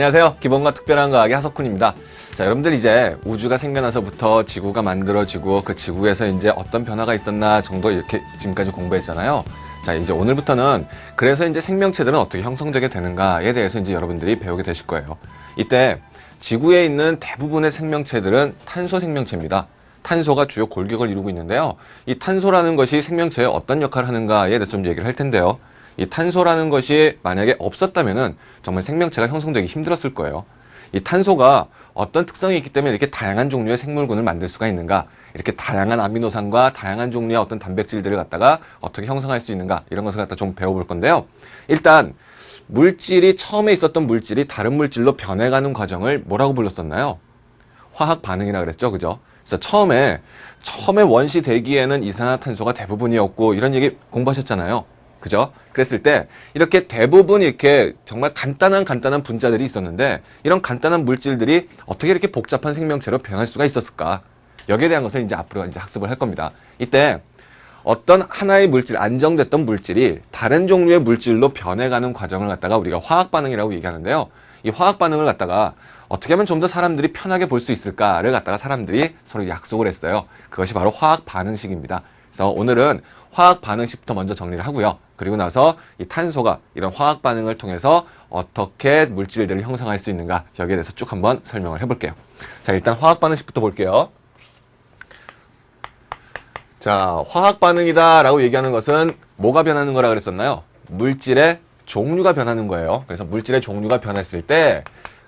안녕하세요. 기본과 특별한 과학의 하석훈입니다. 자, 여러분들 이제 우주가 생겨나서부터 지구가 만들어지고 그 지구에서 이제 어떤 변화가 있었나 정도 이렇게 지금까지 공부했잖아요. 자, 이제 오늘부터는 그래서 이제 생명체들은 어떻게 형성되게 되는가에 대해서 이제 여러분들이 배우게 되실 거예요. 이때 지구에 있는 대부분의 생명체들은 탄소 생명체입니다. 탄소가 주요 골격을 이루고 있는데요. 이 탄소라는 것이 생명체에 어떤 역할을 하는가에 대해서 좀 얘기를 할 텐데요. 이 탄소라는 것이 만약에 없었다면은 정말 생명체가 형성되기 힘들었을 거예요. 이 탄소가 어떤 특성이 있기 때문에 이렇게 다양한 종류의 생물군을 만들 수가 있는가, 이렇게 다양한 아미노산과 다양한 종류의 어떤 단백질들을 갖다가 어떻게 형성할 수 있는가, 이런 것을 갖다 좀 배워볼 건데요. 일단 물질이 처음에 있었던 물질이 다른 물질로 변해가는 과정을 뭐라고 불렀었나요? 화학 반응이라 그랬죠, 그죠? 그래서 처음에 원시 대기에는 이산화탄소가 대부분이었고 이런 얘기 공부하셨잖아요. 그죠? 그랬을 때 이렇게 대부분 이렇게 정말 간단한 분자들이 있었는데 이런 간단한 물질들이 어떻게 이렇게 복잡한 생명체로 변할 수가 있었을까? 여기에 대한 것을 이제 앞으로 이제 학습을 할 겁니다. 이때 어떤 하나의 물질, 안정됐던 물질이 다른 종류의 물질로 변해가는 과정을 갖다가 우리가 화학 반응이라고 얘기하는데요. 이 화학 반응을 갖다가 어떻게 하면 좀 더 사람들이 편하게 볼 수 있을까를 갖다가 사람들이 서로 약속을 했어요. 그것이 바로 화학 반응식입니다. 그래서 오늘은 화학 반응식부터 먼저 정리를 하고요. 그리고 나서 이 탄소가 이런 화학 반응을 통해서 어떻게 물질들을 형성할 수 있는가, 여기에 대해서 쭉 한번 설명을 해볼게요. 자, 일단 화학 반응식부터 볼게요. 자, 화학 반응이다 라고 얘기하는 것은 뭐가 변하는 거라 그랬었나요? 물질의 종류가 변하는 거예요. 그래서 물질의 종류가 변했을 때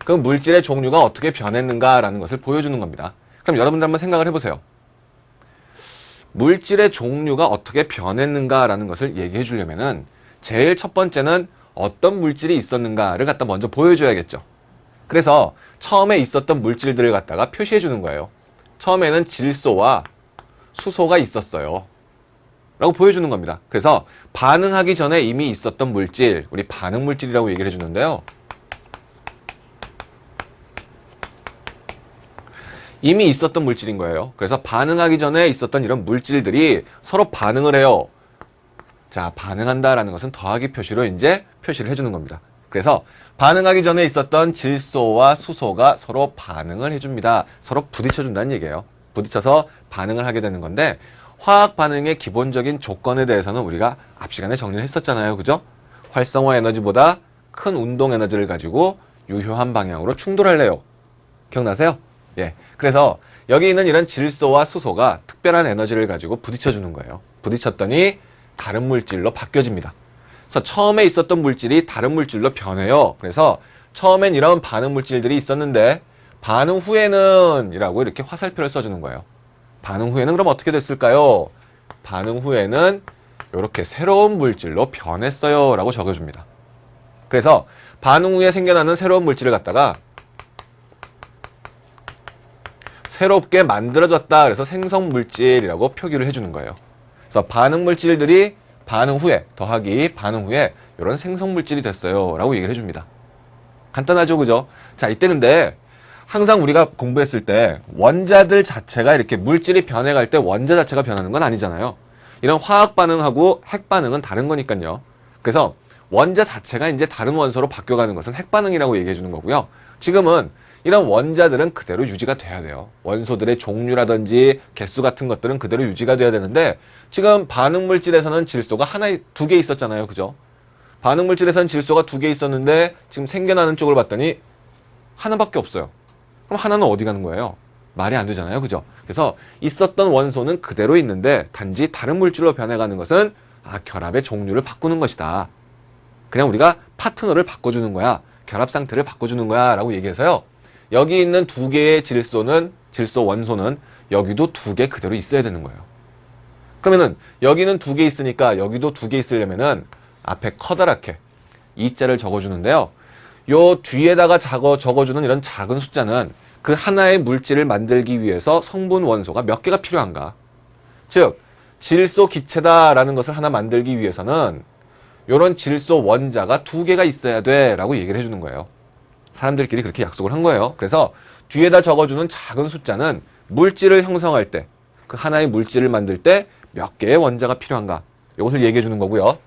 그 물질의 종류가 어떻게 변했는가라는 것을 보여주는 겁니다. 그럼 여러분들 한번 생각을 해보세요. 물질의 종류가 어떻게 변했는가라는 것을 얘기해 주려면은 제일 첫 번째는 어떤 물질이 있었는가를 갖다 먼저 보여줘야겠죠. 그래서 처음에 있었던 물질들을 갖다가 표시해 주는 거예요. 처음에는 질소와 수소가 있었어요 라고 보여주는 겁니다. 그래서 반응하기 전에 이미 있었던 물질, 우리 반응 물질이라고 얘기를 해주는데요. 이미 있었던 물질인 거예요. 그래서 반응하기 전에 있었던 이런 물질들이 서로 반응을 해요. 자, 반응한다라는 것은 더하기 표시로 이제 표시를 해주는 겁니다. 그래서 반응하기 전에 있었던 질소와 수소가 서로 반응을 해줍니다. 서로 부딪혀준다는 얘기예요. 부딪혀서 반응을 하게 되는 건데, 화학 반응의 기본적인 조건에 대해서는 우리가 앞 시간에 정리를 했었잖아요. 그죠? 활성화 에너지보다 큰 운동 에너지를 가지고 유효한 방향으로 충돌할래요. 기억나세요? 예. 그래서 여기 있는 이런 질소와 수소가 특별한 에너지를 가지고 부딪혀주는 거예요. 부딪혔더니 다른 물질로 바뀌어집니다. 그래서 처음에 있었던 물질이 다른 물질로 변해요. 그래서 처음엔 이런 반응 물질들이 있었는데 반응 후에는 이라고 이렇게 화살표를 써주는 거예요. 반응 후에는 그럼 어떻게 됐을까요? 반응 후에는 이렇게 새로운 물질로 변했어요 라고 적어줍니다. 그래서 반응 후에 생겨나는 새로운 물질을 갖다가 새롭게 만들어졌다 그래서 생성물질이라고 표기를 해주는 거예요. 그래서 반응 물질들이 반응 후에 더하기 반응 후에 이런 생성물질이 됐어요 라고 얘기를 해줍니다. 간단하죠, 그죠? 자, 이때 근데 항상 우리가 공부했을 때 원자들 자체가 이렇게 물질이 변해갈 때 원자 자체가 변하는 건 아니잖아요. 이런 화학 반응하고 핵 반응은 다른 거니까요. 그래서 원자 자체가 이제 다른 원소로 바뀌어가는 것은 핵 반응이라고 얘기해 주는 거고요. 지금은 이런 원자들은 그대로 유지가 돼야 돼요. 원소들의 종류라든지 개수 같은 것들은 그대로 유지가 돼야 되는데 지금 반응 물질에서는 질소가 두 개 있었잖아요. 그죠? 반응 물질에서는 질소가 두 개 있었는데 지금 생겨나는 쪽을 봤더니 하나밖에 없어요. 그럼 하나는 어디 가는 거예요? 말이 안 되잖아요. 그죠? 그래서 있었던 원소는 그대로 있는데 단지 다른 물질로 변해가는 것은 결합의 종류를 바꾸는 것이다. 그냥 우리가 파트너를 바꿔주는 거야. 결합 상태를 바꿔주는 거야 라고 얘기해서요. 여기 있는 두 개의 질소 원소는 여기도 두 개 그대로 있어야 되는 거예요. 그러면은 여기는 두 개 있으니까 여기도 두 개 있으려면은 앞에 커다랗게 이자를 적어주는데요. 요 뒤에다가 적어주는 이런 작은 숫자는 그 하나의 물질을 만들기 위해서 성분 원소가 몇 개가 필요한가. 즉 질소 기체다라는 것을 하나 만들기 위해서는 요런 질소 원자가 두 개가 있어야 돼 라고 얘기를 해주는 거예요. 사람들끼리 그렇게 약속을 한 거예요. 그래서 뒤에다 적어주는 작은 숫자는 물질을 형성할 때, 그 하나의 물질을 만들 때 몇 개의 원자가 필요한가, 이것을 얘기해 주는 거고요.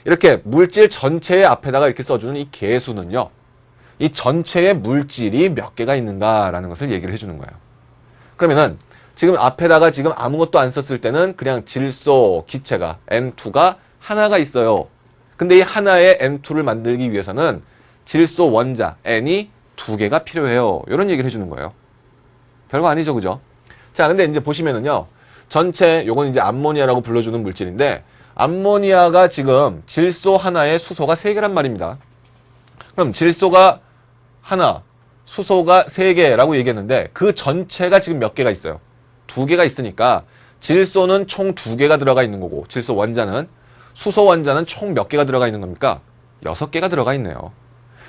이렇게 물질 전체의 앞에다가 이렇게 써주는 이 개수는요, 이 전체의 물질이 몇 개가 있는가라는 것을 얘기를 해주는 거예요. 그러면은 지금 앞에다가 지금 아무것도 안 썼을 때는 그냥 질소 기체가 N2가 하나가 있어요. 근데 이 하나의 N2를 만들기 위해서는 질소 원자 N이 2개가 필요해요. 이런 얘기를 해주는 거예요. 별거 아니죠, 그죠? 자, 근데 이제 보시면은요, 전체 요건 이제 암모니아라고 불러주는 물질인데, 암모니아가 지금 질소 하나에 수소가 3개란 말입니다. 그럼 질소가 하나, 수소가 3개라고 얘기했는데 그 전체가 지금 몇 개가 있어요? 2개가 있으니까 질소는 총 2개가 들어가 있는 거고 질소 원자는, 수소 원자는 총 몇 개가 들어가 있는 겁니까? 6개가 들어가 있네요.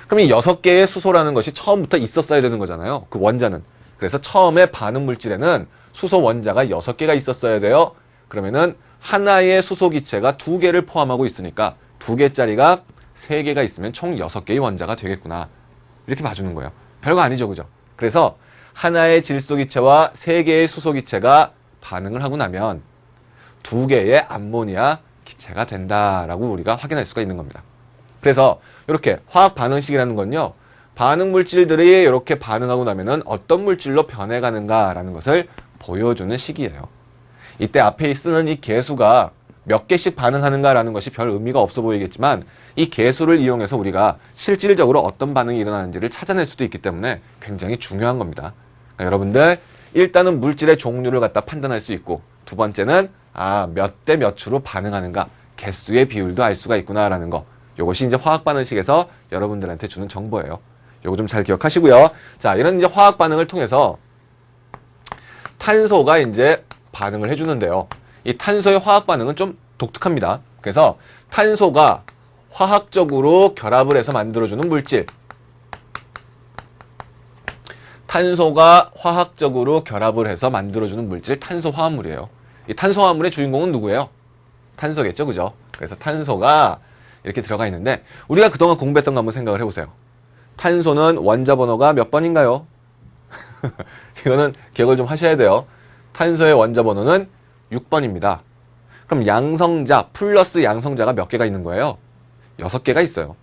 그럼 이 6개의 수소라는 것이 처음부터 있었어야 되는 거잖아요. 그 원자는. 그래서 처음에 반응 물질에는 수소 원자가 6개가 있었어야 돼요. 그러면은 하나의 수소 기체가 2개를 포함하고 있으니까 2개짜리가 3개가 있으면 총 6개의 원자가 되겠구나. 이렇게 봐주는 거예요. 별거 아니죠, 그죠? 그래서 하나의 질소 기체와 3개의 수소 기체가 반응을 하고 나면 2개의 암모니아 기체가 된다라고 우리가 확인할 수가 있는 겁니다. 그래서 이렇게 화학 반응식이라는 건요, 반응 물질들이 이렇게 반응하고 나면은 어떤 물질로 변해가는가라는 것을 보여주는 식이에요. 이때 앞에 쓰는 이 개수가 몇 개씩 반응하는가라는 것이 별 의미가 없어 보이겠지만 이 개수를 이용해서 우리가 실질적으로 어떤 반응이 일어나는지를 찾아낼 수도 있기 때문에 굉장히 중요한 겁니다. 그러니까 여러분들 일단은 물질의 종류를 갖다 판단할 수 있고, 두 번째는 몇 대 몇으로 반응하는가, 개수의 비율도 알 수가 있구나라는 거. 요것이 이제 화학 반응식에서 여러분들한테 주는 정보예요. 요거 좀 잘 기억하시고요. 자, 이런 이제 화학 반응을 통해서 탄소가 이제 반응을 해주는데요. 이 탄소의 화학 반응은 좀 독특합니다. 그래서 탄소가 화학적으로 결합을 해서 만들어주는 물질, 탄소가 화학적으로 결합을 해서 만들어주는 물질, 탄소화합물이에요. 이 탄소화합물의 주인공은 누구예요? 탄소겠죠, 그죠? 그래서 탄소가 이렇게 들어가 있는데, 우리가 그동안 공부했던 거 한번 생각을 해보세요. 탄소는 원자 번호가 몇 번인가요? 이거는 기억을 좀 하셔야 돼요. 탄소의 원자 번호는 6번입니다. 그럼 양성자 플러스 양성자가 몇 개가 있는 거예요? 6개가 있어요.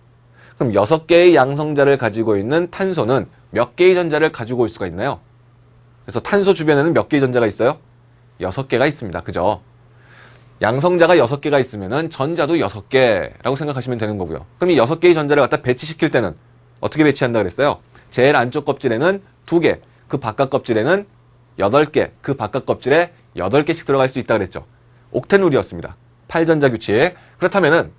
그럼 6개의 양성자를 가지고 있는 탄소는 몇 개의 전자를 가지고 올 수가 있나요? 그래서 탄소 주변에는 몇 개의 전자가 있어요? 6개가 있습니다. 그죠? 양성자가 6개가 있으면은 전자도 6개라고 생각하시면 되는 거고요. 그럼 이 6개의 전자를 갖다 배치시킬 때는 어떻게 배치한다 그랬어요? 제일 안쪽 껍질에는 2개, 그 바깥 껍질에는 8개, 그 바깥 껍질에 8개씩 들어갈 수 있다 그랬죠. 옥텐룰이었습니다. 8전자 규칙. 그렇다면은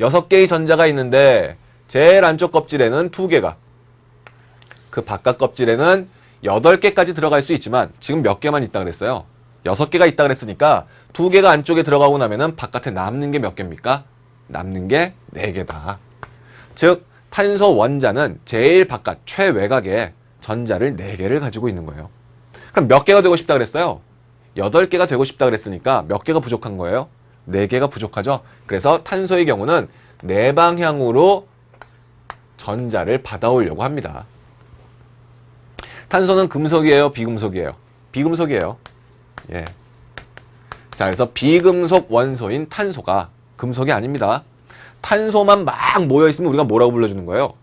6개의 전자가 있는데 제일 안쪽 껍질에는 2개가, 그 바깥 껍질에는 8개까지 들어갈 수 있지만 지금 몇 개만 있다 그랬어요? 6개가 있다 그랬으니까 2개가 안쪽에 들어가고 나면은 바깥에 남는 게 몇 개입니까? 남는 게 4개다. 즉 탄소 원자는 제일 바깥 최외곽에 전자를 4개를 가지고 있는 거예요. 그럼 몇 개가 되고 싶다 그랬어요? 8개가 되고 싶다 그랬으니까 몇 개가 부족한 거예요? 4개가 부족하죠. 그래서 탄소의 경우는 4방향으로 전자를 받아오려고 합니다. 탄소는 금속이에요, 비금속이에요? 비금속이에요. 예. 자, 그래서 비금속 원소인 탄소가 금속이 아닙니다. 탄소만 막 모여있으면 우리가 뭐라고 불러주는 거예요?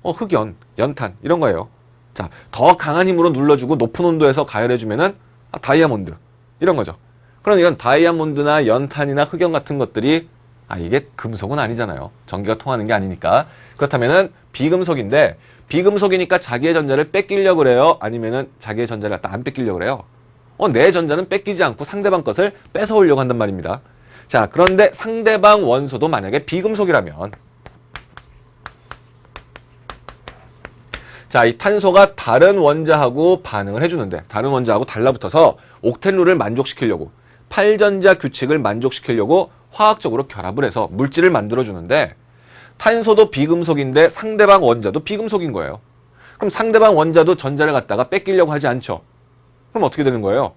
흑연, 연탄, 이런 거예요. 자, 더 강한 힘으로 눌러주고 높은 온도에서 가열해주면은 다이아몬드, 이런 거죠. 그럼 이건 다이아몬드나 연탄이나 흑연 같은 것들이 이게 금속은 아니잖아요. 전기가 통하는 게 아니니까. 그렇다면은 비금속인데, 비금속이니까 자기의 전자를 뺏기려고 그래요? 아니면은 자기의 전자를 갖다 안 뺏기려고 그래요? 내 전자는 뺏기지 않고 상대방 것을 뺏어오려고 한단 말입니다. 자, 그런데 상대방 원소도 만약에 비금속이라면, 자, 이 탄소가 다른 원자하고 반응을 해주는데, 다른 원자하고 달라붙어서 옥텐룰을 만족시키려고, 8전자 규칙을 만족시키려고 화학적으로 결합을 해서 물질을 만들어주는데, 탄소도 비금속인데 상대방 원자도 비금속인 거예요. 그럼 상대방 원자도 전자를 갖다가 뺏기려고 하지 않죠. 그럼 어떻게 되는 거예요?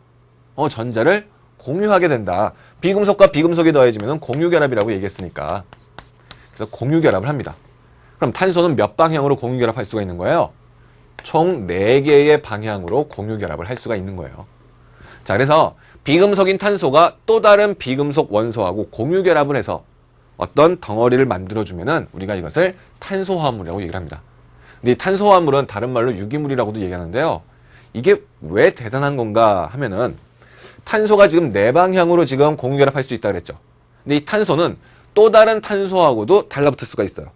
전자를 공유하게 된다. 비금속과 비금속이 더해지면 공유결합이라고 얘기했으니까. 그래서 공유결합을 합니다. 그럼 탄소는 몇 방향으로 공유결합할 수가 있는 거예요? 총 4개의 방향으로 공유결합을 할 수가 있는 거예요. 자, 그래서 비금속인 탄소가 또 다른 비금속 원소하고 공유결합을 해서 어떤 덩어리를 만들어주면은 우리가 이것을 탄소화합물이라고 얘기를 합니다. 근데 이 탄소화물은 다른 말로 유기물이라고도 얘기하는데요. 이게 왜 대단한 건가 하면은 탄소가 지금 네 방향으로 지금 공유결합할 수 있다 그랬죠. 근데 이 탄소는 또 다른 탄소하고도 달라붙을 수가 있어요.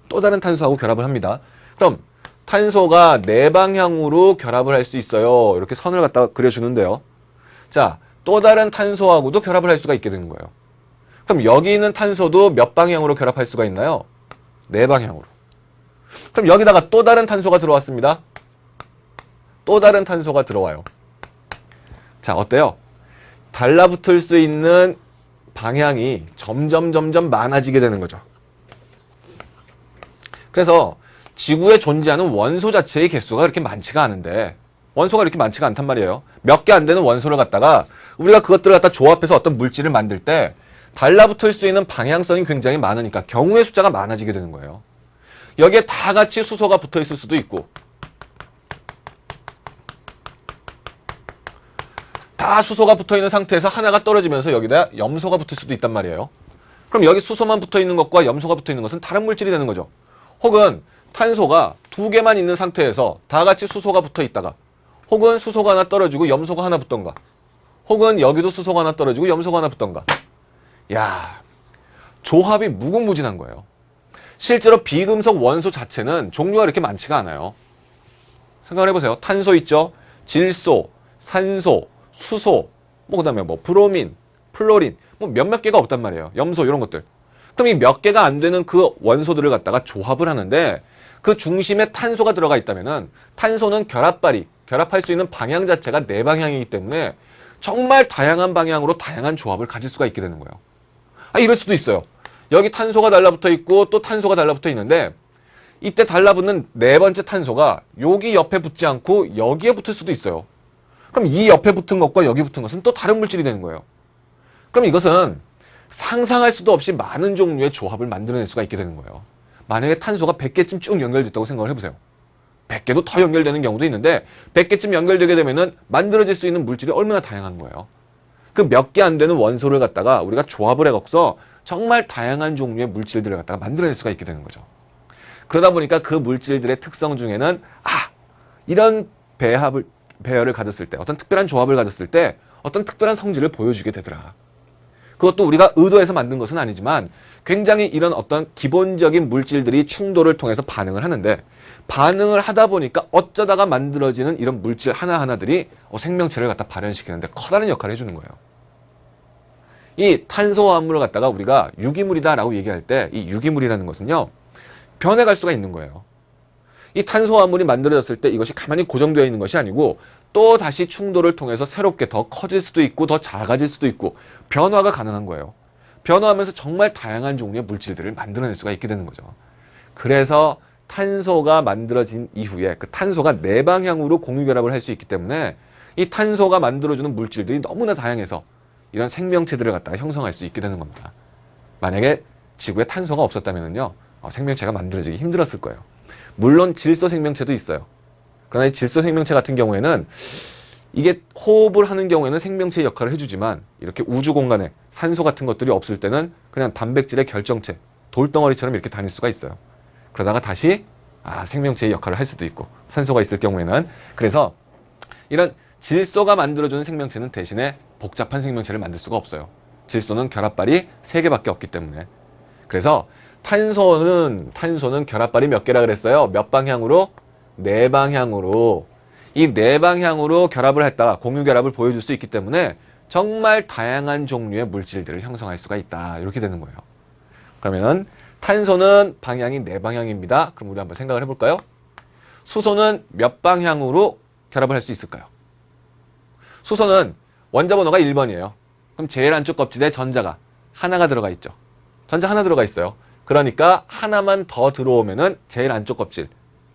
또 다른 탄소하고 결합을 합니다. 그럼 탄소가 네 방향으로 결합을 할 수 있어요. 이렇게 선을 갖다가 그려주는데요. 자, 또 다른 탄소하고도 결합을 할 수가 있게 되는 거예요. 그럼 여기 있는 탄소도 몇 방향으로 결합할 수가 있나요? 네 방향으로. 그럼 여기다가 또 다른 탄소가 들어왔습니다. 또 다른 탄소가 들어와요. 자, 어때요? 달라붙을 수 있는 방향이 점점 많아지게 되는 거죠. 그래서 지구에 존재하는 원소 자체의 개수가 그렇게 많지가 않은데, 원소가 이렇게 많지가 않단 말이에요. 몇 개 안 되는 원소를 갖다가 우리가 그것들을 갖다 조합해서 어떤 물질을 만들 때 달라붙을 수 있는 방향성이 굉장히 많으니까 경우의 숫자가 많아지게 되는 거예요. 여기에 다 같이 수소가 붙어 있을 수도 있고, 다 수소가 붙어 있는 상태에서 하나가 떨어지면서 여기다 염소가 붙을 수도 있단 말이에요. 그럼 여기 수소만 붙어 있는 것과 염소가 붙어 있는 것은 다른 물질이 되는 거죠. 혹은 탄소가 두 개만 있는 상태에서 다 같이 수소가 붙어 있다가, 혹은 수소가 하나 떨어지고 염소가 하나 붙던가, 혹은 여기도 수소가 하나 떨어지고 염소가 하나 붙던가. 야, 조합이 무궁무진한 거예요. 실제로 비금속 원소 자체는 종류가 그렇게 많지가 않아요. 생각을 해보세요. 탄소 있죠? 질소, 산소, 수소, 뭐 그다음에 뭐 브로민, 플로린, 뭐 몇몇 개가 없단 말이에요. 염소 이런 것들. 그럼 이 몇 개가 안 되는 그 원소들을 갖다가 조합을 하는데 그 중심에 탄소가 들어가 있다면은 탄소는 결합할 수 있는 방향 자체가 네 방향이기 때문에 정말 다양한 방향으로 다양한 조합을 가질 수가 있게 되는 거예요. 아, 이럴 수도 있어요. 여기 탄소가 달라붙어 있고 또 탄소가 달라붙어 있는데 이때 달라붙는 네 번째 탄소가 여기 옆에 붙지 않고 여기에 붙을 수도 있어요. 그럼 이 옆에 붙은 것과 여기 붙은 것은 또 다른 물질이 되는 거예요. 그럼 이것은 상상할 수도 없이 많은 종류의 조합을 만들어낼 수가 있게 되는 거예요. 만약에 탄소가 100개쯤 쭉 연결됐다고 생각을 해보세요. 100개도 더 연결되는 경우도 있는데 100개쯤 연결되게 되면은 만들어질 수 있는 물질이 얼마나 다양한 거예요. 그 몇 개 안 되는 원소를 갖다가 우리가 조합을 해갖고서 정말 다양한 종류의 물질들을 갖다가 만들어낼 수가 있게 되는 거죠. 그러다 보니까 그 물질들의 특성 중에는 이런 배열을 가졌을 때, 어떤 특별한 조합을 가졌을 때 어떤 특별한 성질을 보여주게 되더라. 그것도 우리가 의도해서 만든 것은 아니지만 굉장히 이런 어떤 기본적인 물질들이 충돌을 통해서 반응을 하는데, 반응을 하다 보니까 어쩌다가 만들어지는 이런 물질 하나하나들이 생명체를 갖다 발현시키는데 커다란 역할을 해주는 거예요. 이 탄소화합물을 갖다가 우리가 유기물이다라고 얘기할 때 이 유기물이라는 것은요, 변해갈 수가 있는 거예요. 이 탄소화합물이 만들어졌을 때 이것이 가만히 고정되어 있는 것이 아니고 또 다시 충돌을 통해서 새롭게 더 커질 수도 있고 더 작아질 수도 있고 변화가 가능한 거예요. 변화하면서 정말 다양한 종류의 물질들을 만들어낼 수가 있게 되는 거죠. 그래서 탄소가 만들어진 이후에 그 탄소가 네 방향으로 공유결합을 할 수 있기 때문에 이 탄소가 만들어주는 물질들이 너무나 다양해서 이런 생명체들을 갖다가 형성할 수 있게 되는 겁니다. 만약에 지구에 탄소가 없었다면요, 생명체가 만들어지기 힘들었을 거예요. 물론 질소 생명체도 있어요. 그러나 이 질소 생명체 같은 경우에는 이게 호흡을 하는 경우에는 생명체의 역할을 해주지만 이렇게 우주 공간에 산소 같은 것들이 없을 때는 그냥 단백질의 결정체, 돌덩어리처럼 이렇게 다닐 수가 있어요. 그러다가 다시 생명체의 역할을 할 수도 있고, 산소가 있을 경우에는. 그래서 이런 질소가 만들어주는 생명체는 대신에 복잡한 생명체를 만들 수가 없어요. 질소는 결합발이 3개밖에 없기 때문에. 그래서 탄소는 결합발이 몇 개라 그랬어요? 몇 방향으로? 4방향으로. 이 4방향으로 결합을 했다가 공유 결합을 보여줄 수 있기 때문에 정말 다양한 종류의 물질들을 형성할 수가 있다. 이렇게 되는 거예요. 그러면 탄소는 방향이 4방향입니다. 그럼 우리 한번 생각을 해볼까요? 수소는 몇 방향으로 결합을 할 수 있을까요? 수소는 원자 번호가 1번이에요. 그럼 제일 안쪽 껍질에 전자가 하나가 들어가 있죠. 전자 하나 들어가 있어요. 그러니까 하나만 더 들어오면은 제일 안쪽 껍질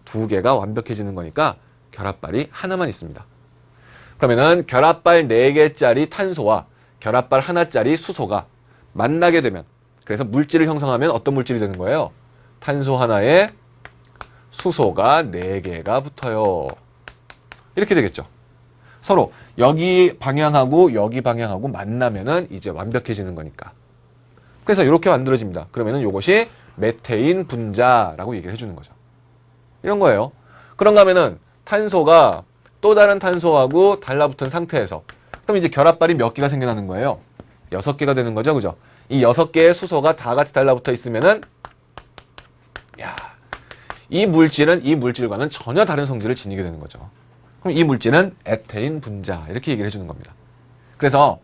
2개가 완벽해지는 거니까 결합발이 하나만 있습니다. 그러면은 결합발 4개짜리 탄소와 결합발 하나짜리 수소가 만나게 되면, 그래서 물질을 형성하면 어떤 물질이 되는 거예요? 탄소 하나에 수소가 4개가 붙어요. 이렇게 되겠죠. 서로 여기 방향하고 여기 방향하고 만나면은 이제 완벽해지는 거니까. 그래서 이렇게 만들어집니다. 그러면은 이것이 메테인 분자라고 얘기를 해주는 거죠. 이런 거예요. 그런가 하면은 탄소가 또 다른 탄소하고 달라붙은 상태에서 그럼 이제 결합발이 몇 개가 생겨나는 거예요? 6개가 되는 거죠. 그죠? 이 6개의 수소가 다 같이 달라붙어 있으면은 야, 이 물질은 이 물질과는 전혀 다른 성질을 지니게 되는 거죠. 그럼 이 물질은 에테인 분자 이렇게 얘기를 해주는 겁니다. 그래서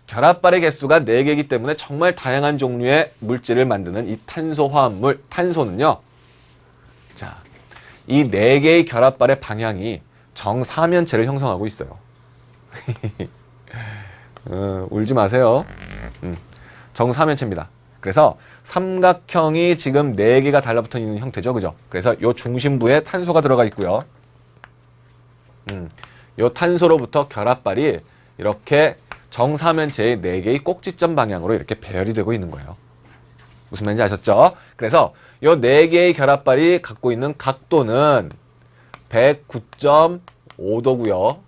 결합발의 개수가 4개이기 때문에 정말 다양한 종류의 물질을 만드는 이 탄소 화합물, 탄소는요. 자, 이 4개의 결합발의 방향이 정사면체를 형성하고 있어요. 울지 마세요. 정사면체입니다. 그래서 삼각형이 지금 4개가 달라붙어 있는 형태죠. 그죠? 그래서 요 중심부에 탄소가 들어가 있고요. 요 탄소로부터 결합발이 이렇게 정사면체의 4개의 꼭지점 방향으로 이렇게 배열이 되고 있는 거예요. 무슨 말인지 아셨죠? 그래서 요 4개의 결합발이 갖고 있는 각도는 109.5도고요.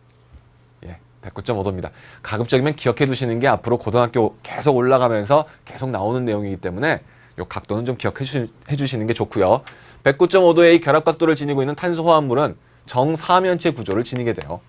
예, 109.5도입니다. 가급적이면 기억해 두시는 게 앞으로 고등학교 계속 올라가면서 계속 나오는 내용이기 때문에 요 각도는 좀 기억해 주시는 게 좋고요. 109.5도의 결합 각도를 지니고 있는 탄소 화합물은 정사면체 구조를 지니게 돼요.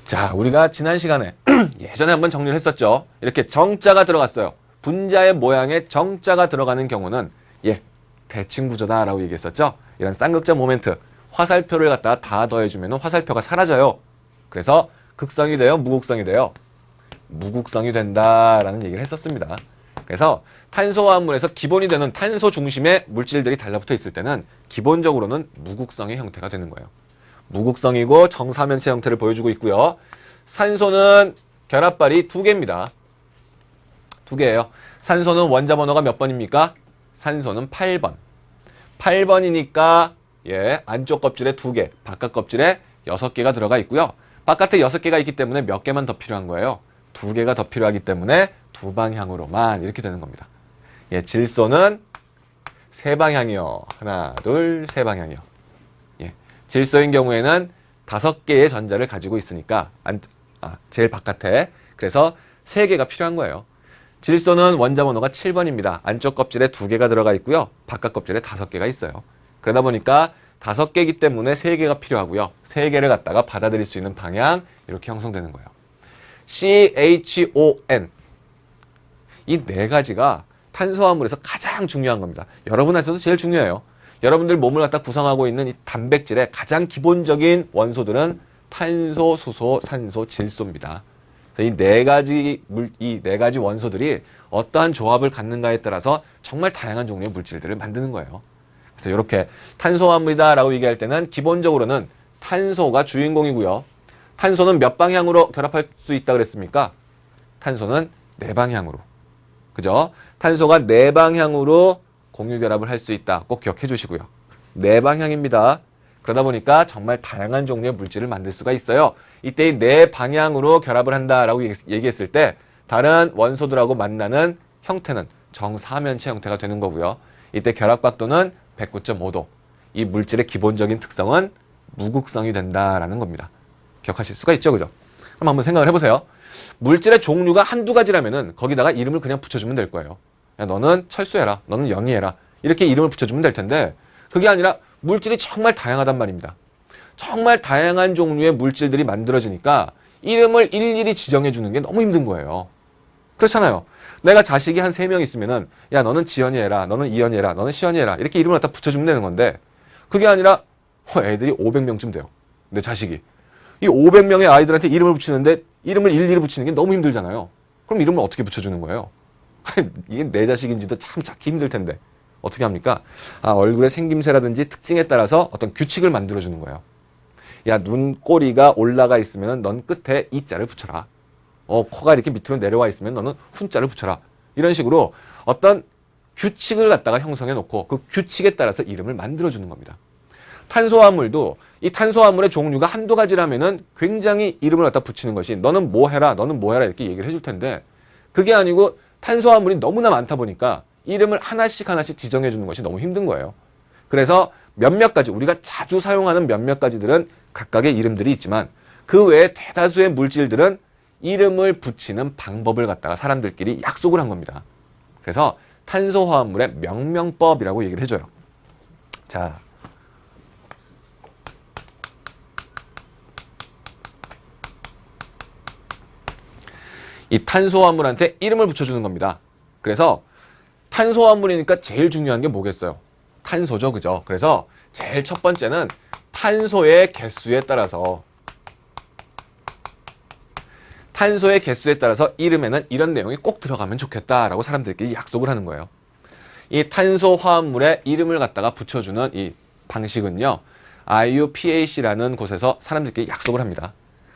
자, 우리가 지난 시간에 예전에 한번 정리를 했었죠. 이렇게 정자가 들어갔어요. 분자의 모양에 정자가 들어가는 경우는 예, 대칭 구조다라고 얘기했었죠. 이런 쌍극자 모멘트, 화살표를 갖다가 다 더해주면 화살표가 사라져요. 그래서 극성이 돼요, 무극성이 돼요? 무극성이 된다라는 얘기를 했었습니다. 그래서 탄소화합물에서 기본이 되는 탄소 중심의 물질들이 달라붙어 있을 때는 기본적으로는 무극성의 형태가 되는 거예요. 무극성이고 정사면체 형태를 보여주고 있고요. 산소는 결합발이 2개입니다. 2개예요. 산소는 원자 번호가 몇 번입니까? 산소는 8번. 8번이니까 예, 안쪽 껍질에 2개, 바깥 껍질에 6개가 들어가 있고요. 바깥에 6개가 있기 때문에 몇 개만 더 필요한 거예요. 2개가 더 필요하기 때문에 2방향으로만 이렇게 되는 겁니다. 예, 질소는 3방향이요. 하나, 둘, 3방향이요. 예, 질소인 경우에는 5개의 전자를 가지고 있으니까 제일 바깥에 그래서 3개가 필요한 거예요. 질소는 원자 번호가 7번입니다. 안쪽 껍질에 2개가 들어가 있고요. 바깥 kop질에 5개가 있어요. 그러다 보니까 5개이기 때문에 3개가 필요하고요. 3개를 갖다가 받아들일 수 있는 방향 이렇게 형성되는 거예요. CHON 이 4가지가 탄소화물에서 가장 중요한 겁니다. 여러분한테도 제일 중요해요. 여러분들 몸을 갖다 구성하고 있는 이 단백질의 가장 기본적인 원소들은 탄소, 수소, 산소, 질소입니다. 그래서 이 4가지 원소들이 어떠한 조합을 갖는가에 따라서 정말 다양한 종류의 물질들을 만드는 거예요. 그래서 이렇게 탄소화물이다라고 얘기할 때는 기본적으로는 탄소가 주인공이고요. 탄소는 몇 방향으로 결합할 수 있다 그랬습니까? 탄소는 4방향으로. 그죠? 탄소가 4방향으로 공유 결합을 할 수 있다. 꼭 기억해 주시고요. 4방향입니다. 그러다 보니까 정말 다양한 종류의 물질을 만들 수가 있어요. 이때 이 4방향으로 결합을 한다라고 얘기했을 때 다른 원소들하고 만나는 형태는 정사면체 형태가 되는 거고요. 이때 결합 각도는 109.5도. 이 물질의 기본적인 특성은 무극성이 된다라는 겁니다. 기억하실 수가 있죠, 그죠? 그럼 한번 생각을 해보세요. 물질의 종류가 한두 가지라면은 거기다가 이름을 그냥 붙여주면 될 거예요. 야, 너는 철수해라. 너는 영희해라. 이렇게 이름을 붙여주면 될 텐데 그게 아니라 물질이 정말 다양하단 말입니다. 정말 다양한 종류의 물질들이 만들어지니까 이름을 일일이 지정해 주는 게 너무 힘든 거예요. 그렇잖아요. 내가 자식이 한 3명 있으면은 야, 너는 지연이 해라. 너는 이연이 해라. 너는 시연이 해라. 이렇게 이름을 갖다 붙여주면 되는 건데 그게 아니라 애들이 500명쯤 돼요. 내 자식이. 이 500명의 아이들한테 이름을 붙이는데 이름을 일일이 붙이는 게 너무 힘들잖아요. 그럼 이름을 어떻게 붙여주는 거예요? 이게 내 자식인지도 참 찾기 힘들 텐데 어떻게 합니까? 얼굴의 생김새라든지 특징에 따라서 어떤 규칙을 만들어주는 거예요. 야, 눈꼬리가 올라가 있으면 넌 끝에 이자를 붙여라. 코가 이렇게 밑으로 내려와 있으면 너는 훈자를 붙여라. 이런 식으로 어떤 규칙을 갖다가 형성해 놓고 그 규칙에 따라서 이름을 만들어주는 겁니다. 탄소화물도 이 탄소화물의 종류가 한두 가지라면은 굉장히 이름을 갖다 붙이는 것이 너는 뭐 해라, 너는 뭐 해라 이렇게 얘기를 해줄 텐데 그게 아니고 탄소화물이 너무나 많다 보니까 이름을 하나씩 지정해 주는 것이 너무 힘든 거예요. 그래서 몇몇 가지, 우리가 자주 사용하는 몇몇 가지들은 각각의 이름들이 있지만 그 외에 대다수의 물질들은 이름을 붙이는 방법을 갖다가 사람들끼리 약속을 한 겁니다. 그래서 탄소화합물의 명명법이라고 얘기를 해줘요. 자, 이 탄소화합물한테 이름을 붙여주는 겁니다. 그래서 탄소화합물이니까 제일 중요한 게 뭐겠어요? 탄소죠, 그죠? 그래서 제일 첫 번째는 탄소의 개수에 따라서 이름에는 이런 내용이 꼭 들어가면 좋겠다라고 사람들끼리 약속을 하는 거예요. 이 탄소화합물의 이름을 갖다가 붙여주는 이 방식은요, IUPAC라는 곳에서 사람들끼리 약속을 합니다.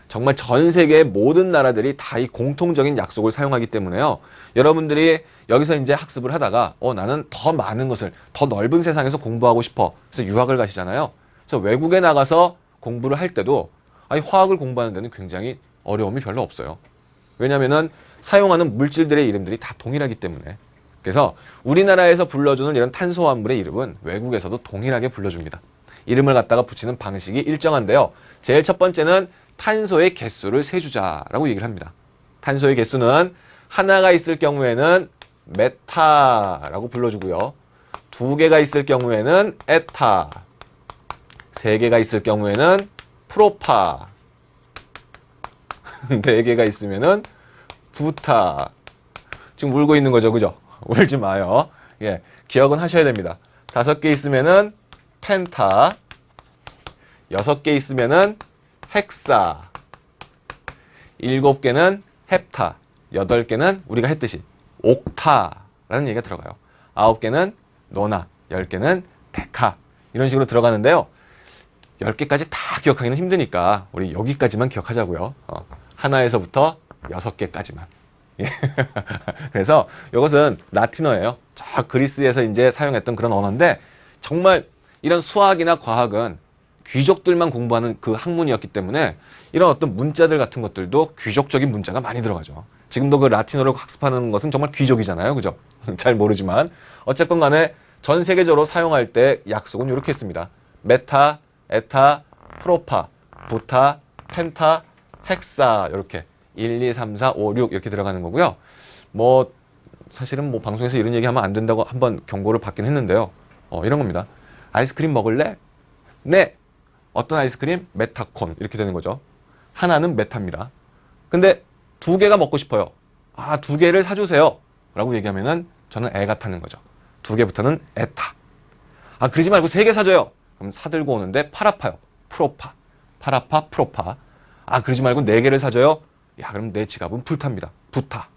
정말 전 세계의 모든 나라들이 다 이 공통적인 약속을 사용하기 때문에요. 여러분들이 여기서 이제 학습을 하다가 나는 더 많은 것을 더 넓은 세상에서 공부하고 싶어. 그래서 유학을 가시잖아요. 그래서 외국에 나가서 공부를 할 때도 화학을 공부하는 데는 굉장히 어려움이 별로 없어요. 왜냐면은 사용하는 물질들의 이름들이 다 동일하기 때문에. 그래서 우리나라에서 불러주는 이런 탄소화합물의 이름은 외국에서도 동일하게 불러줍니다. 이름을 갖다가 붙이는 방식이 일정한데요. 제일 첫 번째는 탄소의 개수를 세주자라고 얘기를 합니다. 탄소의 개수는 하나가 있을 경우에는 메타라고 불러주고요. 2개가 있을 경우에는 에타, 3개가 있을 경우에는 프로파, 4개가 있으면은 부타. 지금 울고 있는 거죠, 그죠? 울지 마요. 예, 기억은 하셔야 됩니다. 5개 있으면은 펜타, 6개 있으면은 헥사, 7개는 헵타, 8개는 우리가 했듯이 옥타라는 얘기가 들어가요. 9개는 노나, 10개는 데카. 이런 식으로 들어가는데요. 10개까지 다 기억하기는 힘드니까 우리 여기까지만 기억하자고요. 하나에서부터 6개까지만. 예. 그래서 이것은 라틴어예요. 저 그리스에서 이제 사용했던 그런 언어인데, 정말 이런 수학이나 과학은 귀족들만 공부하는 그 학문이었기 때문에 이런 어떤 문자들 같은 것들도 귀족적인 문자가 많이 들어가죠. 지금도 그 라틴어를 학습하는 것은 정말 귀족이잖아요. 그죠? 잘 모르지만 어쨌건 간에 전 세계적으로 사용할 때 약속은 이렇게 했습니다. 메타, 에타, 프로파, 부타, 펜타, 헥사. 이렇게 1, 2, 3, 4, 5, 6 이렇게 들어가는 거고요. 사실은 방송에서 이런 얘기 하면 안 된다고 한번 경고를 받긴 했는데요. 이런 겁니다. 아이스크림 먹을래? 네. 어떤 아이스크림? 메타콘. 이렇게 되는 거죠. 하나는 메타입니다. 근데 2개가 먹고 싶어요. 2개를 사주세요. 라고 얘기하면은 저는 애가 타는 거죠. 2개부터는 에타. 그러지 말고 3개 사줘요. 그럼 사들고 오는데 팔 아파요. 프로파. 팔 아파, 프로파. 그러지 말고 4개를 사줘요. 그럼 내 지갑은 불탑니다. 부타.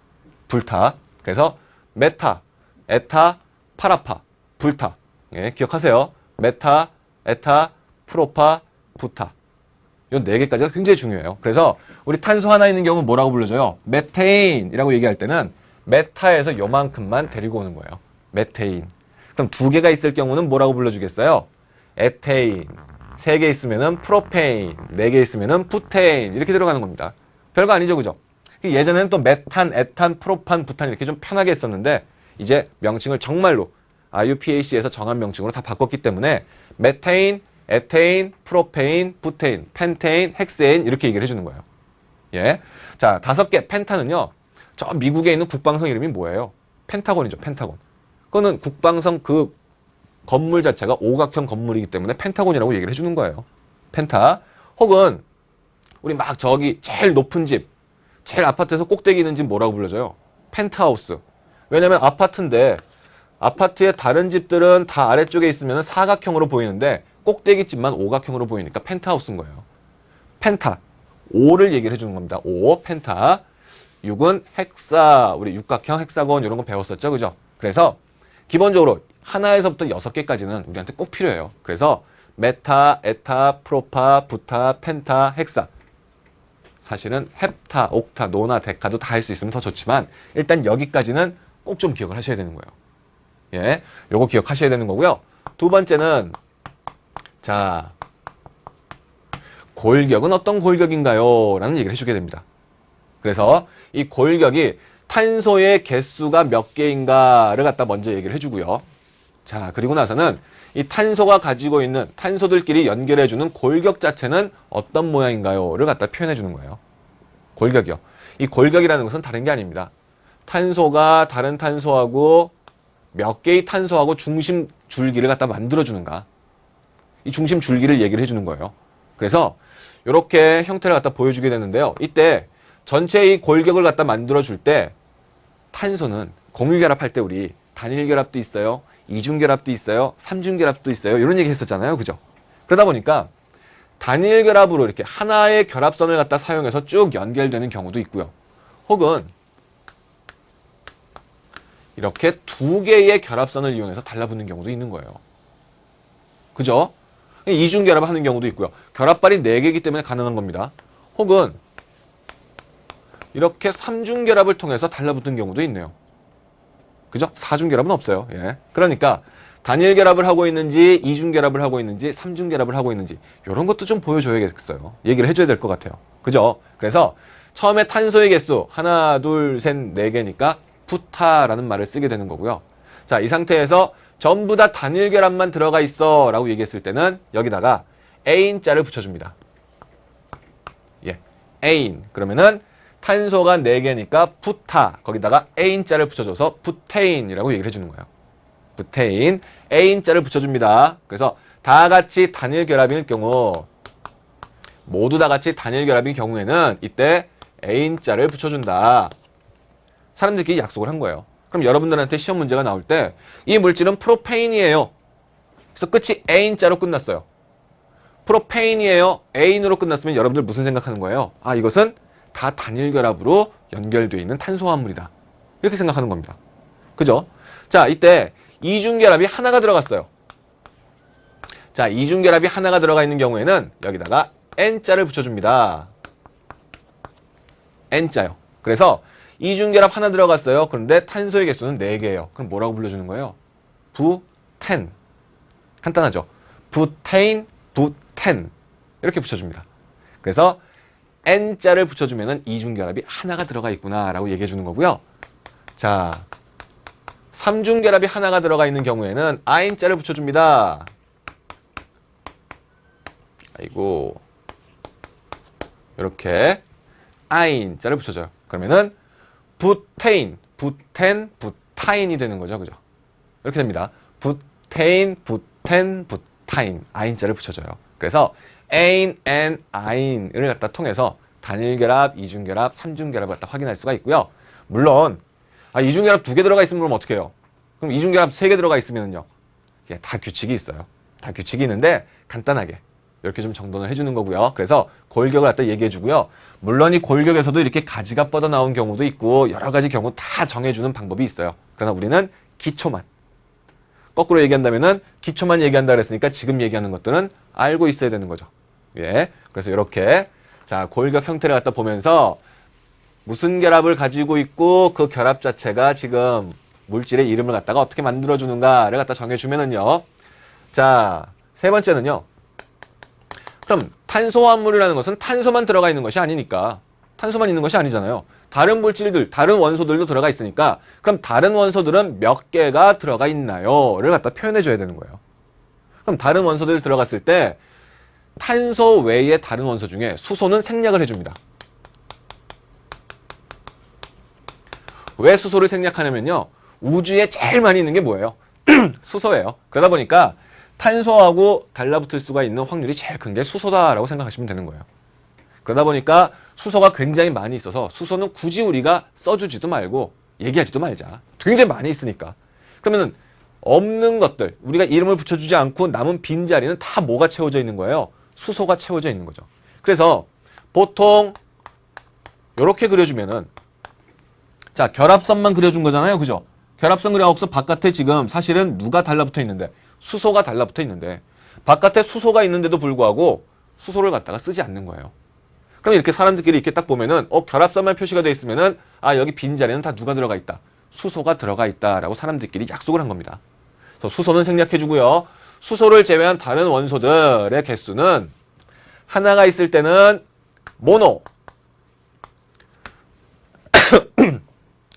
불타. 그래서 메타, 에타, 팔 아파, 불타. 예, 기억하세요. 메타, 에타, 프로파, 부타. 이 4개까지가 굉장히 중요해요. 그래서 우리 탄소 하나 있는 경우는 뭐라고 불러줘요? 메테인이라고 얘기할 때는 메타에서 요만큼만 데리고 오는 거예요. 메테인. 그럼 2개가 있을 경우는 뭐라고 불러주겠어요? 에테인. 3개 있으면은 프로페인. 4개 있으면은 부테인. 이렇게 들어가는 겁니다. 별거 아니죠, 그죠? 예전에는 또 메탄, 에탄, 프로판, 부탄 이렇게 좀 편하게 했었는데 이제 명칭을 정말로 IUPAC에서 정한 명칭으로 다 바꿨기 때문에 메테인, 에테인, 프로페인, 부테인, 펜테인, 헥세인 이렇게 얘기를 해주는 거예요. 예. 자, 5개 펜타는요. 저 미국에 있는 국방성 이름이 뭐예요? 펜타곤이죠, 펜타곤. 그거는 국방성 그 건물 자체가 오각형 건물이기 때문에 펜타곤이라고 얘기를 해주는 거예요. 펜타. 혹은 우리 막 저기 제일 높은 집, 제일 아파트에서 꼭대기 있는 집 뭐라고 불러줘요? 펜트하우스. 왜냐면 아파트인데 아파트의 다른 집들은 다 아래쪽에 있으면 사각형으로 보이는데 꼭대기 집만 오각형으로 보이니까 펜트하우스인 거예요. 펜타. 5를 얘기를 해주는 겁니다. 5, 펜타. 6은 헥사. 우리 육각형, 헥사곤 이런 거 배웠었죠. 그죠? 그래서 기본적으로 하나에서부터 6개까지는 우리한테 꼭 필요해요. 그래서 메타, 에타, 프로파, 부타, 펜타, 헥사. 사실은 헵타, 옥타, 노나, 데카도 다 할 수 있으면 더 좋지만 일단 여기까지는 꼭 좀 기억을 하셔야 되는 거예요. 예, 요거 기억하셔야 되는 거고요. 2번째는 자, 골격은 어떤 골격인가요? 라는 얘기를 해주게 됩니다. 그래서 이 골격이 탄소의 개수가 몇 개인가를 갖다 먼저 얘기를 해주고요. 자, 그리고 나서는 이 탄소가 가지고 있는 탄소들끼리 연결해주는 골격 자체는 어떤 모양인가요?를 갖다 표현해주는 거예요. 골격이요. 이 골격이라는 것은 다른 게 아닙니다. 탄소가 다른 탄소하고 몇 개의 탄소하고 중심 줄기를 갖다 만들어주는가. 이 중심 줄기를 얘기를 해주는 거예요. 그래서 이렇게 형태를 갖다 보여주게 되는데요. 이때 전체의 골격을 갖다 만들어줄 때 탄소는 공유결합할 때 우리 단일결합도 있어요. 이중결합도 있어요. 삼중결합도 있어요. 이런 얘기 했었잖아요. 그죠? 그러다 보니까 단일결합으로 이렇게 하나의 결합선을 갖다 사용해서 쭉 연결되는 경우도 있고요. 혹은 이렇게 두 개의 결합선을 이용해서 달라붙는 경우도 있는 거예요. 그죠? 이중결합을 하는 경우도 있고요. 결합발이 4개이기 때문에 가능한 겁니다. 혹은 이렇게 삼중결합을 통해서 달라붙는 경우도 있네요. 그죠? 사중결합은 없어요. 예. 그러니까 단일결합을 하고 있는지 이중결합을 하고 있는지 삼중결합을 하고 있는지 이런 것도 좀 보여줘야겠어요. 얘기를 해줘야 될 것 같아요. 그죠? 그래서 처음에 탄소의 개수 하나, 둘, 셋, 4개니까 부타라는 말을 쓰게 되는 거고요. 자, 이 상태에서 전부 다 단일결합만 들어가 있어 라고 얘기했을 때는 여기다가 에인자를 붙여줍니다. 예, 에인. 그러면은 탄소가 4개니까 부타, 거기다가 에인자를 붙여줘서 부테인이라고 얘기를 해주는 거예요. 부테인, 에인자를 붙여줍니다. 그래서 다 같이 단일결합일 경우, 모두 다 같이 단일결합일 경우에는 이때 에인자를 붙여준다. 사람들끼리 약속을 한 거예요. 그럼 여러분들한테 시험 문제가 나올 때 이 물질은 프로페인이에요. 그래서 끝이 에인자로 끝났어요. 프로페인이에요. 에인으로 끝났으면 여러분들 무슨 생각하는 거예요? 아, 이것은 다 단일결합으로 연결되어 있는 탄소화합물이다. 이렇게 생각하는 겁니다. 그죠? 자, 이때 이중결합이 하나가 들어갔어요. 자, 이중결합이 하나가 들어가 있는 경우에는 여기다가 N자를 붙여줍니다. N자요. 그래서 이중결합 하나 들어갔어요. 그런데 탄소의 개수는 4개예요. 그럼 뭐라고 불러주는 거예요? 부텐. 간단하죠? 부테인, 부텐. 이렇게 붙여줍니다. 그래서 N자를 붙여주면 이중결합이 하나가 들어가 있구나 라고 얘기해 주는 거고요. 자, 삼중결합이 하나가 들어가 있는 경우에는 In자를 붙여줍니다. 아이고, 이렇게 In자를 붙여줘요. 그러면은 부테인, 부텐, 부타인이 되는 거죠. 그죠? 이렇게 됩니다. 부테인, 부텐, 부타인. In자를 붙여줘요. 그래서 에인, N, In을 갖다 통해서 단일결합, 이중결합, 삼중결합을 갖다 확인할 수가 있고요. 물론 이중결합 2개 들어가 있으면 그럼 어떻게 해요? 그럼 이중결합 3개 들어가 있으면요. 다 규칙이 있어요. 다 규칙이 있는데 간단하게 이렇게 좀 정돈을 해주는 거고요. 그래서 골격을 갖다 얘기해 주고요. 물론 이 골격에서도 이렇게 가지가 뻗어나온 경우도 있고 여러 가지 경우 다 정해주는 방법이 있어요. 그러나 우리는 기초만. 거꾸로 얘기한다면은 기초만 얘기한다 그랬으니까 지금 얘기하는 것들은 알고 있어야 되는 거죠. 예. 그래서 이렇게 자, 골격 형태를 갖다 보면서 무슨 결합을 가지고 있고 그 결합 자체가 지금 물질의 이름을 갖다가 어떻게 만들어주는가를 갖다 정해주면은요. 자, 세 번째는요. 그럼 탄소화합물이라는 것은 탄소만 들어가 있는 것이 아니니까 탄소만 있는 것이 아니잖아요. 다른 물질들, 다른 원소들도 들어가 있으니까 그럼 다른 원소들은 몇 개가 들어가 있나요? 를 갖다 표현해 줘야 되는 거예요. 그럼 다른 원소들 들어갔을 때 탄소 외의 다른 원소 중에 수소는 생략을 해줍니다. 왜 수소를 생략하냐면요. 우주에 제일 많이 있는 게 뭐예요? 수소예요. 그러다 보니까 탄소하고 달라붙을 수가 있는 확률이 제일 큰 게 수소다라고 생각하시면 되는 거예요. 그러다 보니까 수소가 굉장히 많이 있어서 수소는 굳이 우리가 써주지도 말고 얘기하지도 말자. 굉장히 많이 있으니까. 그러면은 없는 것들, 우리가 이름을 붙여주지 않고 남은 빈자리는 다 뭐가 채워져 있는 거예요? 수소가 채워져 있는 거죠. 그래서 보통 이렇게 그려주면은 자, 결합선만 그려준 거잖아요. 그죠? 결합선 그려갖고서 바깥에 지금 사실은 누가 달라붙어 있는데 수소가 달라붙어 있는데 바깥에 수소가 있는데도 불구하고 수소를 갖다가 쓰지 않는 거예요. 그럼 이렇게 사람들끼리 이렇게 딱 보면은 결합선만 표시가 되어 있으면은 여기 빈자리는 다 누가 들어가 있다? 수소가 들어가 있다라고 사람들끼리 약속을 한 겁니다. 그래서 수소는 생략해 주고요. 수소를 제외한 다른 원소들의 개수는 하나가 있을 때는 모노.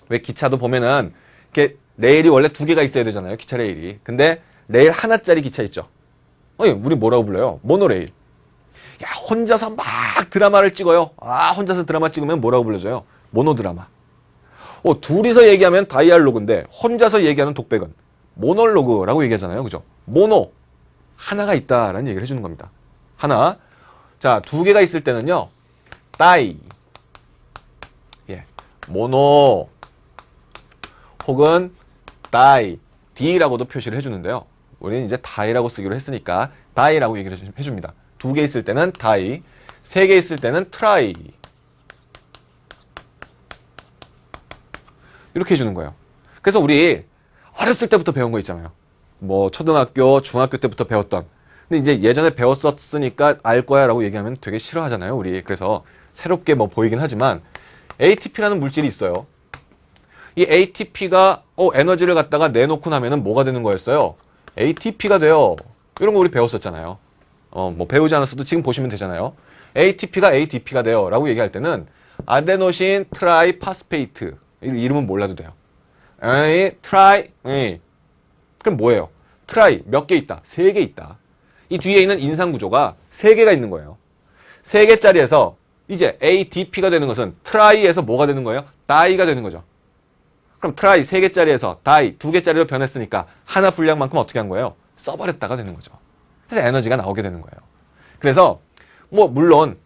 왜 기차도 보면은 이렇게 레일이 원래 2개가 있어야 되잖아요. 기차 레일이. 근데 레일 하나짜리 기차 있죠. 우리 뭐라고 불러요? 모노레일. 야, 혼자서 막 드라마를 찍어요. 혼자서 드라마 찍으면 뭐라고 불러줘요? 모노드라마. 둘이서 얘기하면 다이알로그인데 혼자서 얘기하는 독백은 모놀로그라고 얘기하잖아요. 그죠? 모노. 하나가 있다라는 얘기를 해주는 겁니다. 하나. 자, 두 개가 있을 때는요. 다이. 예. 모노. 혹은 다이. D라고도 표시를 해주는데요. 우리는 이제 다이라고 쓰기로 했으니까 다이라고 얘기를 해줍니다. 두 개 있을 때는 다이. 세 개 있을 때는 트라이. 이렇게 해주는 거예요. 그래서 우리 어렸을 때부터 배운 거 있잖아요. 뭐 초등학교, 중학교 때부터 배웠던. 근데 이제 예전에 배웠었으니까 알 거야 라고 얘기하면 되게 싫어하잖아요, 우리. 그래서 새롭게 뭐 보이긴 하지만 ATP라는 물질이 있어요. 이 ATP가 에너지를 갖다가 내놓고 나면은 뭐가 되는 거였어요? ATP가 돼요. 이런 거 우리 배웠었잖아요. 뭐 배우지 않았어도 지금 보시면 되잖아요. ATP가 ADP가 돼요 라고 얘기할 때는 아데노신 트라이파스페이트. 이름은 몰라도 돼요. 그럼 뭐예요? 트라이 몇 개 있다? 3개 있다. 이 뒤에 있는 인상 구조가 3개가 있는 거예요. 3개짜리에서 이제 ADP가 되는 것은 트라이에서 뭐가 되는 거예요? 다이가 되는 거죠. 그럼 트라이 3개짜리에서 다이 2개짜리로 변했으니까 하나 분량만큼 어떻게 한 거예요? 써버렸다가 되는 거죠. 그래서 에너지가 나오게 되는 거예요. 그래서 뭐 물론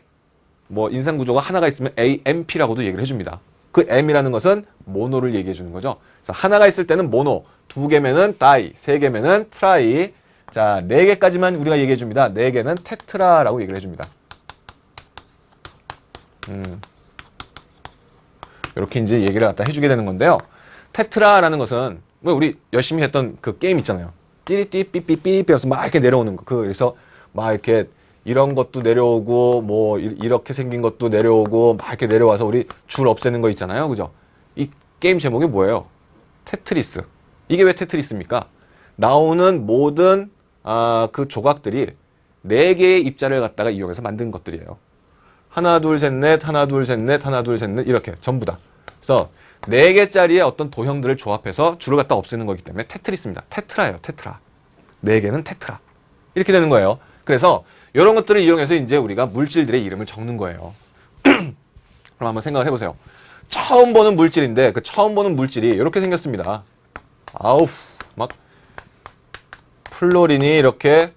뭐 인상 구조가 하나가 있으면 AMP라고도 얘기를 해줍니다. 그 M이라는 것은 모노를 얘기해 주는 거죠. 그래서 하나가 있을 때는 모노, 2개면은 다이, 3개면은 트라이, 자 4개까지만 우리가 얘기해 줍니다. 4개는 테트라라고 얘기를 해줍니다. 이렇게 이제 얘기를 갖다 해주게 되는 건데요. 테트라라는 것은 뭐 우리 열심히 했던 그 게임 있잖아요. 띠리띠 삐삐삐 빼서 막 이렇게 내려오는 거. 그래서 막 이렇게 이런 것도 내려오고 뭐 이렇게 생긴 것도 내려오고 막 이렇게 내려와서 우리 줄 없애는 거 있잖아요. 그죠? 이 게임 제목이 뭐예요? 테트리스. 이게 왜 테트리스입니까? 나오는 모든 그 조각들이 4개의 입자를 갖다가 이용해서 만든 것들이에요. 하나 둘 셋 넷 하나 둘 셋 넷 하나 둘 셋 넷 이렇게 전부 다. 그래서 4개짜리의 어떤 도형들을 조합해서 줄을 갖다 없애는 거기 때문에 테트리스입니다. 테트라예요. 테트라. 4개는 테트라. 이렇게 되는 거예요. 그래서 이런 것들을 이용해서 이제 우리가 물질들의 이름을 적는 거예요. 그럼 한번 생각을 해보세요. 처음 보는 물질인데 그 처음 보는 물질이 이렇게 생겼습니다. 아우 막 플로린이 이렇게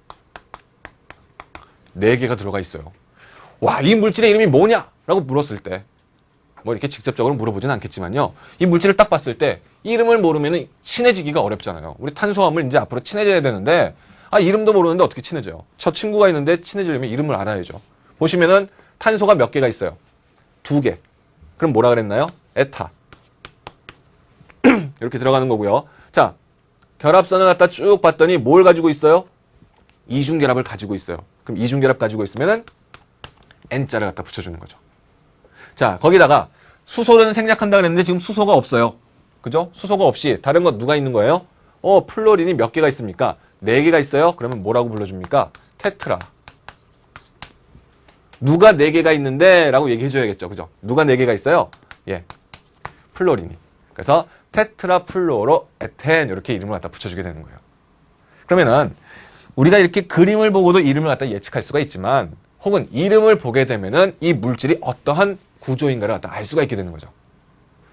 4개가 들어가 있어요. 와, 이 물질의 이름이 뭐냐? 라고 물었을 때 뭐 이렇게 직접적으로 물어보진 않겠지만요. 이 물질을 딱 봤을 때 이름을 모르면 친해지기가 어렵잖아요. 우리 탄소화물 이제 앞으로 친해져야 되는데 이름도 모르는데 어떻게 친해져요? 저 친구가 있는데 친해지려면 이름을 알아야죠. 보시면은 탄소가 몇 개가 있어요? 2개. 그럼 뭐라 그랬나요? 에타. 이렇게 들어가는 거고요. 자, 결합선을 갖다 쭉 봤더니 뭘 가지고 있어요? 이중결합을 가지고 있어요. 그럼 이중결합 가지고 있으면은 N자를 갖다 붙여주는 거죠. 자, 거기다가 수소는 생략한다 그랬는데 지금 수소가 없어요. 그죠? 수소가 없이 다른 건 누가 있는 거예요? 플로린이 몇 개가 있습니까? 4개가 있어요? 그러면 뭐라고 불러줍니까? 테트라. 누가 4개가 있는데? 라고 얘기해줘야겠죠. 그죠? 누가 4개가 있어요? 예. 플로린이. 그래서 테트라 플로로 에텐 이렇게 이름을 갖다 붙여주게 되는 거예요. 그러면은 우리가 이렇게 그림을 보고도 이름을 갖다 예측할 수가 있지만 혹은 이름을 보게 되면은 이 물질이 어떠한 구조인가를 갖다 알 수가 있게 되는 거죠.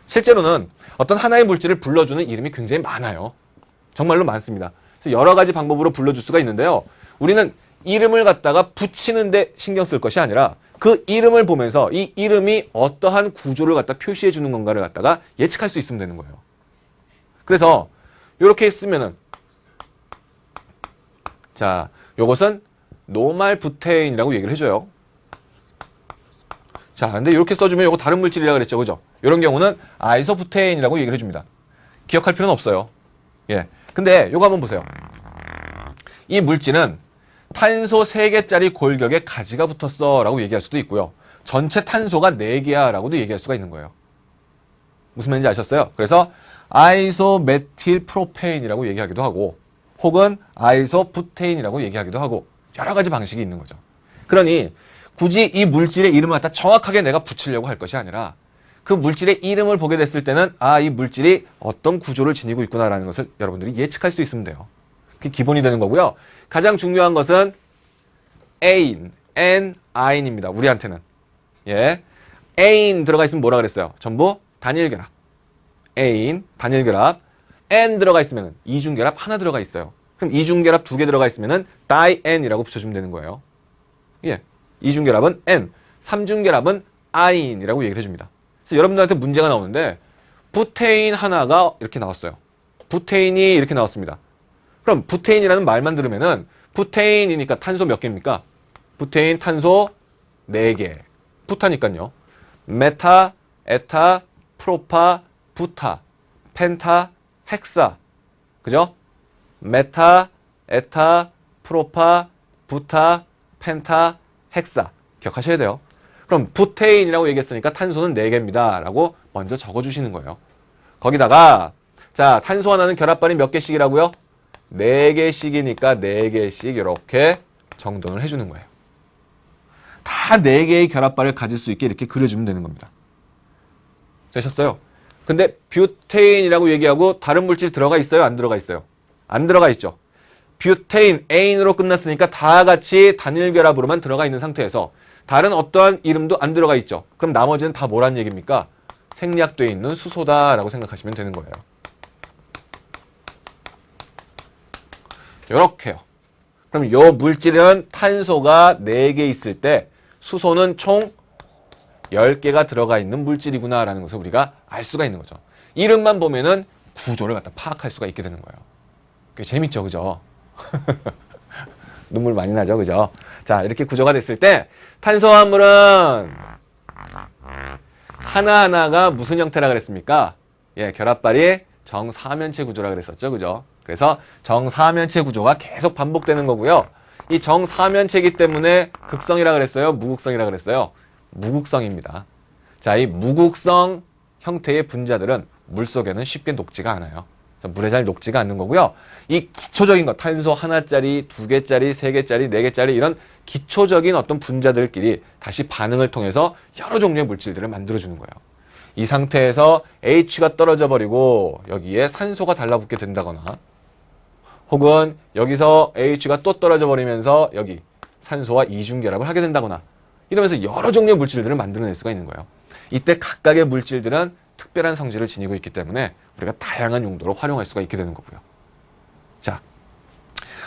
실제로는 어떤 하나의 물질을 불러주는 이름이 굉장히 많아요. 정말로 많습니다. 그래서 여러 가지 방법으로 불러줄 수가 있는데요. 우리는 이름을 갖다가 붙이는데 신경 쓸 것이 아니라 그 이름을 보면서 이 이름이 어떠한 구조를 갖다 표시해 주는 건가를 갖다가 예측할 수 있으면 되는 거예요. 그래서 이렇게 쓰면은 자, 요것은 노말부테인이라고 얘기를 해줘요. 자, 근데 이렇게 써주면 이거 다른 물질이라고 그랬죠. 그죠? 이런 경우는 아이소부테인이라고 얘기를 해줍니다. 기억할 필요는 없어요. 예. 근데 이거 한번 보세요. 이 물질은 탄소 3개짜리 골격에 가지가 붙었어 라고 얘기할 수도 있고요. 전체 탄소가 4개야 라고도 얘기할 수가 있는 거예요. 무슨 말인지 아셨어요? 그래서 아이소메틸 프로페인이라고 얘기하기도 하고 혹은 아이소부테인이라고 얘기하기도 하고 여러 가지 방식이 있는 거죠. 그러니 굳이 이 물질의 이름을 갖다 정확하게 내가 붙이려고 할 것이 아니라 그 물질의 이름을 보게 됐을 때는 이 물질이 어떤 구조를 지니고 있구나라는 것을 여러분들이 예측할 수 있으면 돼요. 그게 기본이 되는 거고요. 가장 중요한 것은 에인, N-In입니다. 우리한테는. 예. 에인 들어가 있으면 뭐라 그랬어요? 전부 단일결합. 에인, 단일결합. N 들어가 있으면 이중결합 하나 들어가 있어요. 그럼 이중결합 2개 들어가 있으면은 diN이라고 붙여주면 되는 거예요. 예. 이중결합은 N, 삼중결합은 I인이라고 얘기를 해줍니다. 그래서 여러분들한테 문제가 나오는데 부테인 하나가 이렇게 나왔어요. 부테인이 이렇게 나왔습니다. 그럼 부테인이라는 말만 들으면은 부테인이니까 탄소 몇 개입니까? 부테인 탄소 4개. 부타니까요. 메타, 에타, 프로파, 부타, 펜타, 헥사. 그죠? 메타, 에타, 프로파, 부타, 펜타, 헥사. 기억하셔야 돼요. 그럼 부테인이라고 얘기했으니까 탄소는 4개입니다. 라고 먼저 적어주시는 거예요. 거기다가 자, 탄소 하나는 결합반이 몇 개씩이라고요? 4개씩이니까 4개씩 이렇게 정돈을 해주는 거예요. 다 4개의 결합반을 가질 수 있게 이렇게 그려주면 되는 겁니다. 되셨어요? 근데 뷰테인이라고 얘기하고 다른 물질 들어가 있어요? 안 들어가 있어요? 안 들어가 있죠. 뷰테인, 에인으로 끝났으니까 다 같이 단일 결합으로만 들어가 있는 상태에서 다른 어떠한 이름도 안 들어가 있죠. 그럼 나머지는 다 뭐란 얘기입니까? 생략되어 있는 수소다라고 생각하시면 되는 거예요. 요렇게요. 그럼 요 물질은 탄소가 4개 있을 때 수소는 총 10개가 들어가 있는 물질이구나라는 것을 우리가 알 수가 있는 거죠. 이름만 보면은 구조를 갖다 파악할 수가 있게 되는 거예요. 꽤 재밌죠, 그죠? 눈물 많이 나죠, 그죠? 자, 이렇게 구조가 됐을 때 탄소화물은 하나하나가 무슨 형태라 그랬습니까? 예, 결합발이 정사면체 구조라 그랬었죠, 그죠? 그래서 정사면체 구조가 계속 반복되는 거고요. 이 정사면체이기 때문에 극성이라 그랬어요? 무극성이라 그랬어요? 무극성입니다. 자, 이 무극성 형태의 분자들은 물속에는 쉽게 녹지가 않아요. 물에 잘 녹지가 않는 거고요. 이 기초적인 것, 탄소 하나짜리, 2개짜리, 3개짜리, 4개짜리 이런 기초적인 어떤 분자들끼리 다시 반응을 통해서 여러 종류의 물질들을 만들어주는 거예요. 이 상태에서 H가 떨어져 버리고 여기에 산소가 달라붙게 된다거나 혹은 여기서 H가 또 떨어져 버리면서 여기 산소와 이중결합을 하게 된다거나 이러면서 여러 종류의 물질들을 만들어낼 수가 있는 거예요. 이때 각각의 물질들은 특별한 성질을 지니고 있기 때문에 우리가 다양한 용도로 활용할 수가 있게 되는 거고요. 자,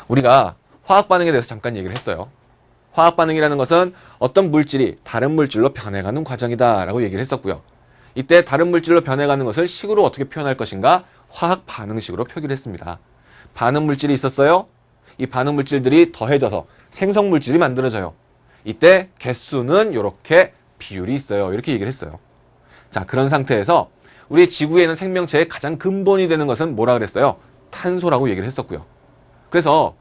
우리가 화학 반응에 대해서 잠깐 얘기를 했어요. 화학 반응이라는 것은 어떤 물질이 다른 물질로 변해가는 과정이다라고 얘기를 했었고요. 이때 다른 물질로 변해가는 것을 식으로 어떻게 표현할 것인가? 화학 반응식으로 표기를 했습니다. 반응 물질이 있었어요. 이 반응 물질들이 더해져서 생성 물질이 만들어져요. 이때 개수는 이렇게 비율이 있어요. 이렇게 얘기를 했어요. 자, 그런 상태에서 우리 지구에는 생명체의 가장 근본이 되는 것은 뭐라 그랬어요? 탄소라고 얘기를 했었고요. 그래서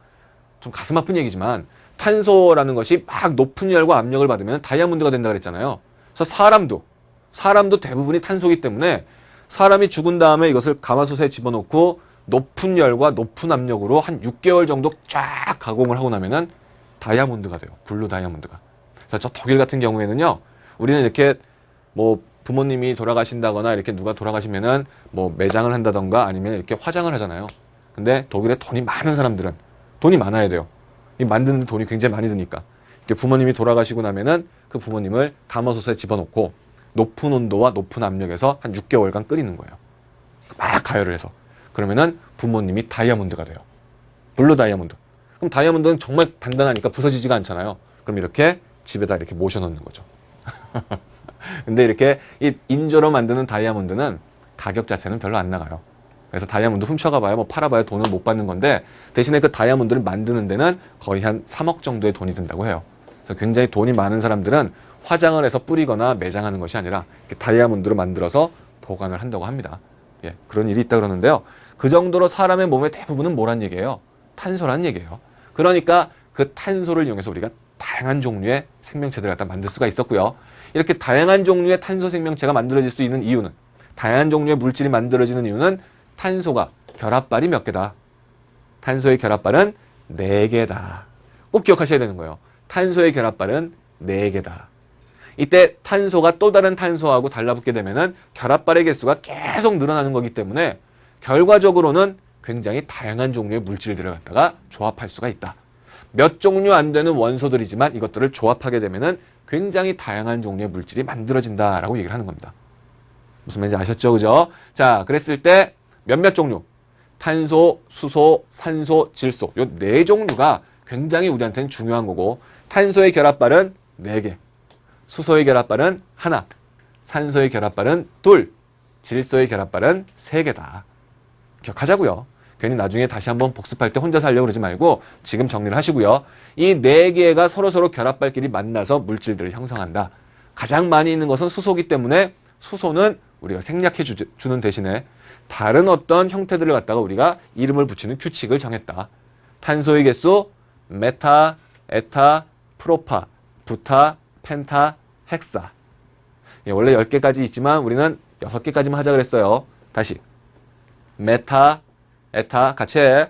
좀 가슴 아픈 얘기지만 탄소라는 것이 막 높은 열과 압력을 받으면 다이아몬드가 된다 그랬잖아요. 그래서 사람도 대부분이 탄소이기 때문에 사람이 죽은 다음에 이것을 가마솥에 집어넣고 높은 열과 높은 압력으로 한 6개월 정도 쫙 가공을 하고 나면은 다이아몬드가 돼요. 블루 다이아몬드가. 그래서 저 독일 같은 경우에는요, 우리는 이렇게 뭐 부모님이 돌아가신다거나 이렇게 누가 돌아가시면은 뭐 매장을 한다던가 아니면 이렇게 화장을 하잖아요. 근데 독일에 돈이 많은 사람들은 돈이 많아야 돼요. 이 만드는 돈이 굉장히 많이 드니까. 이렇게 부모님이 돌아가시고 나면은 그 부모님을 가마솥에 집어넣고 높은 온도와 높은 압력에서 한 6개월간 끓이는 거예요. 막 가열을 해서. 그러면은 부모님이 다이아몬드가 돼요. 블루 다이아몬드. 그럼 다이아몬드는 정말 단단하니까 부서지지가 않잖아요. 그럼 이렇게 집에다 이렇게 모셔놓는 거죠. 근데 이렇게 이 인조로 만드는 다이아몬드는 가격 자체는 별로 안 나가요. 그래서 다이아몬드 훔쳐가봐야 뭐 팔아봐야 돈을 못 받는 건데 대신에 그 다이아몬드를 만드는 데는 거의 한 3억 정도의 돈이 든다고 해요. 그래서 굉장히 돈이 많은 사람들은 화장을 해서 뿌리거나 매장하는 것이 아니라 이렇게 다이아몬드로 만들어서 보관을 한다고 합니다. 예, 그런 일이 있다 그러는데요. 그 정도로 사람의 몸의 대부분은 뭐란 얘기예요? 탄소란 얘기예요. 그러니까 그 탄소를 이용해서 우리가 다양한 종류의 생명체들을 갖다 만들 수가 있었고요. 이렇게 다양한 종류의 탄소 생명체가 만들어질 수 있는 이유는, 다양한 종류의 물질이 만들어지는 이유는 탄소가 결합발이 몇 개다? 탄소의 결합발은 4개다. 꼭 기억하셔야 되는 거예요. 탄소의 결합발은 4개다. 이때 탄소가 또 다른 탄소하고 달라붙게 되면은 결합발의 개수가 계속 늘어나는 거기 때문에 결과적으로는 굉장히 다양한 종류의 물질들을 갖다가 조합할 수가 있다. 몇 종류 안 되는 원소들이지만 이것들을 조합하게 되면은 굉장히 다양한 종류의 물질이 만들어진다라고 얘기를 하는 겁니다. 무슨 말인지 아셨죠? 그죠? 자, 그랬을 때 몇몇 종류. 탄소, 수소, 산소, 질소. 요 네 종류가 굉장히 우리한테는 중요한 거고, 탄소의 결합발은 4개, 수소의 결합발은 1, 산소의 결합발은 2, 질소의 결합발은 3개다. 기억하자고요. 괜히 나중에 다시 한번 복습할 때 혼자서 하려고 그러지 말고 지금 정리를 하시고요. 이 4개가 서로서로 결합발끼리 만나서 물질들을 형성한다. 가장 많이 있는 것은 수소기 때문에 수소는 우리가 생략해 주는 대신에 다른 어떤 형태들을 갖다가 우리가 이름을 붙이는 규칙을 정했다. 탄소의 개수 메타, 에타, 프로파, 부타, 펜타, 헥사. 예, 원래 10개까지 있지만 우리는 6개까지만 하자 그랬어요. 다시 메타, 에타 같이 해.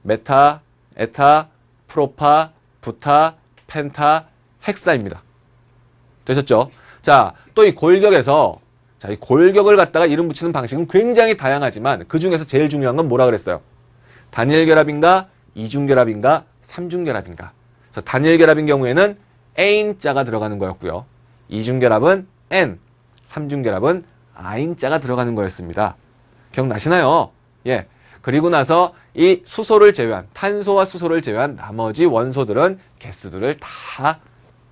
메타, 에타, 프로파, 부타, 펜타, 헥사입니다. 되셨죠? 자, 또 이 골격에서 이 골격을 갖다가 이름 붙이는 방식은 굉장히 다양하지만 그 중에서 제일 중요한 건 뭐라 그랬어요? 단일 결합인가, 이중 결합인가, 삼중 결합인가. 그래서 단일 결합인 경우에는 N자가 들어가는 거였고요. 이중 결합은 N, 삼중 결합은 I자가 들어가는 거였습니다. 기억나시나요? 예. 그리고 나서 이 수소를 제외한, 탄소와 수소를 제외한 나머지 원소들은 개수들을 다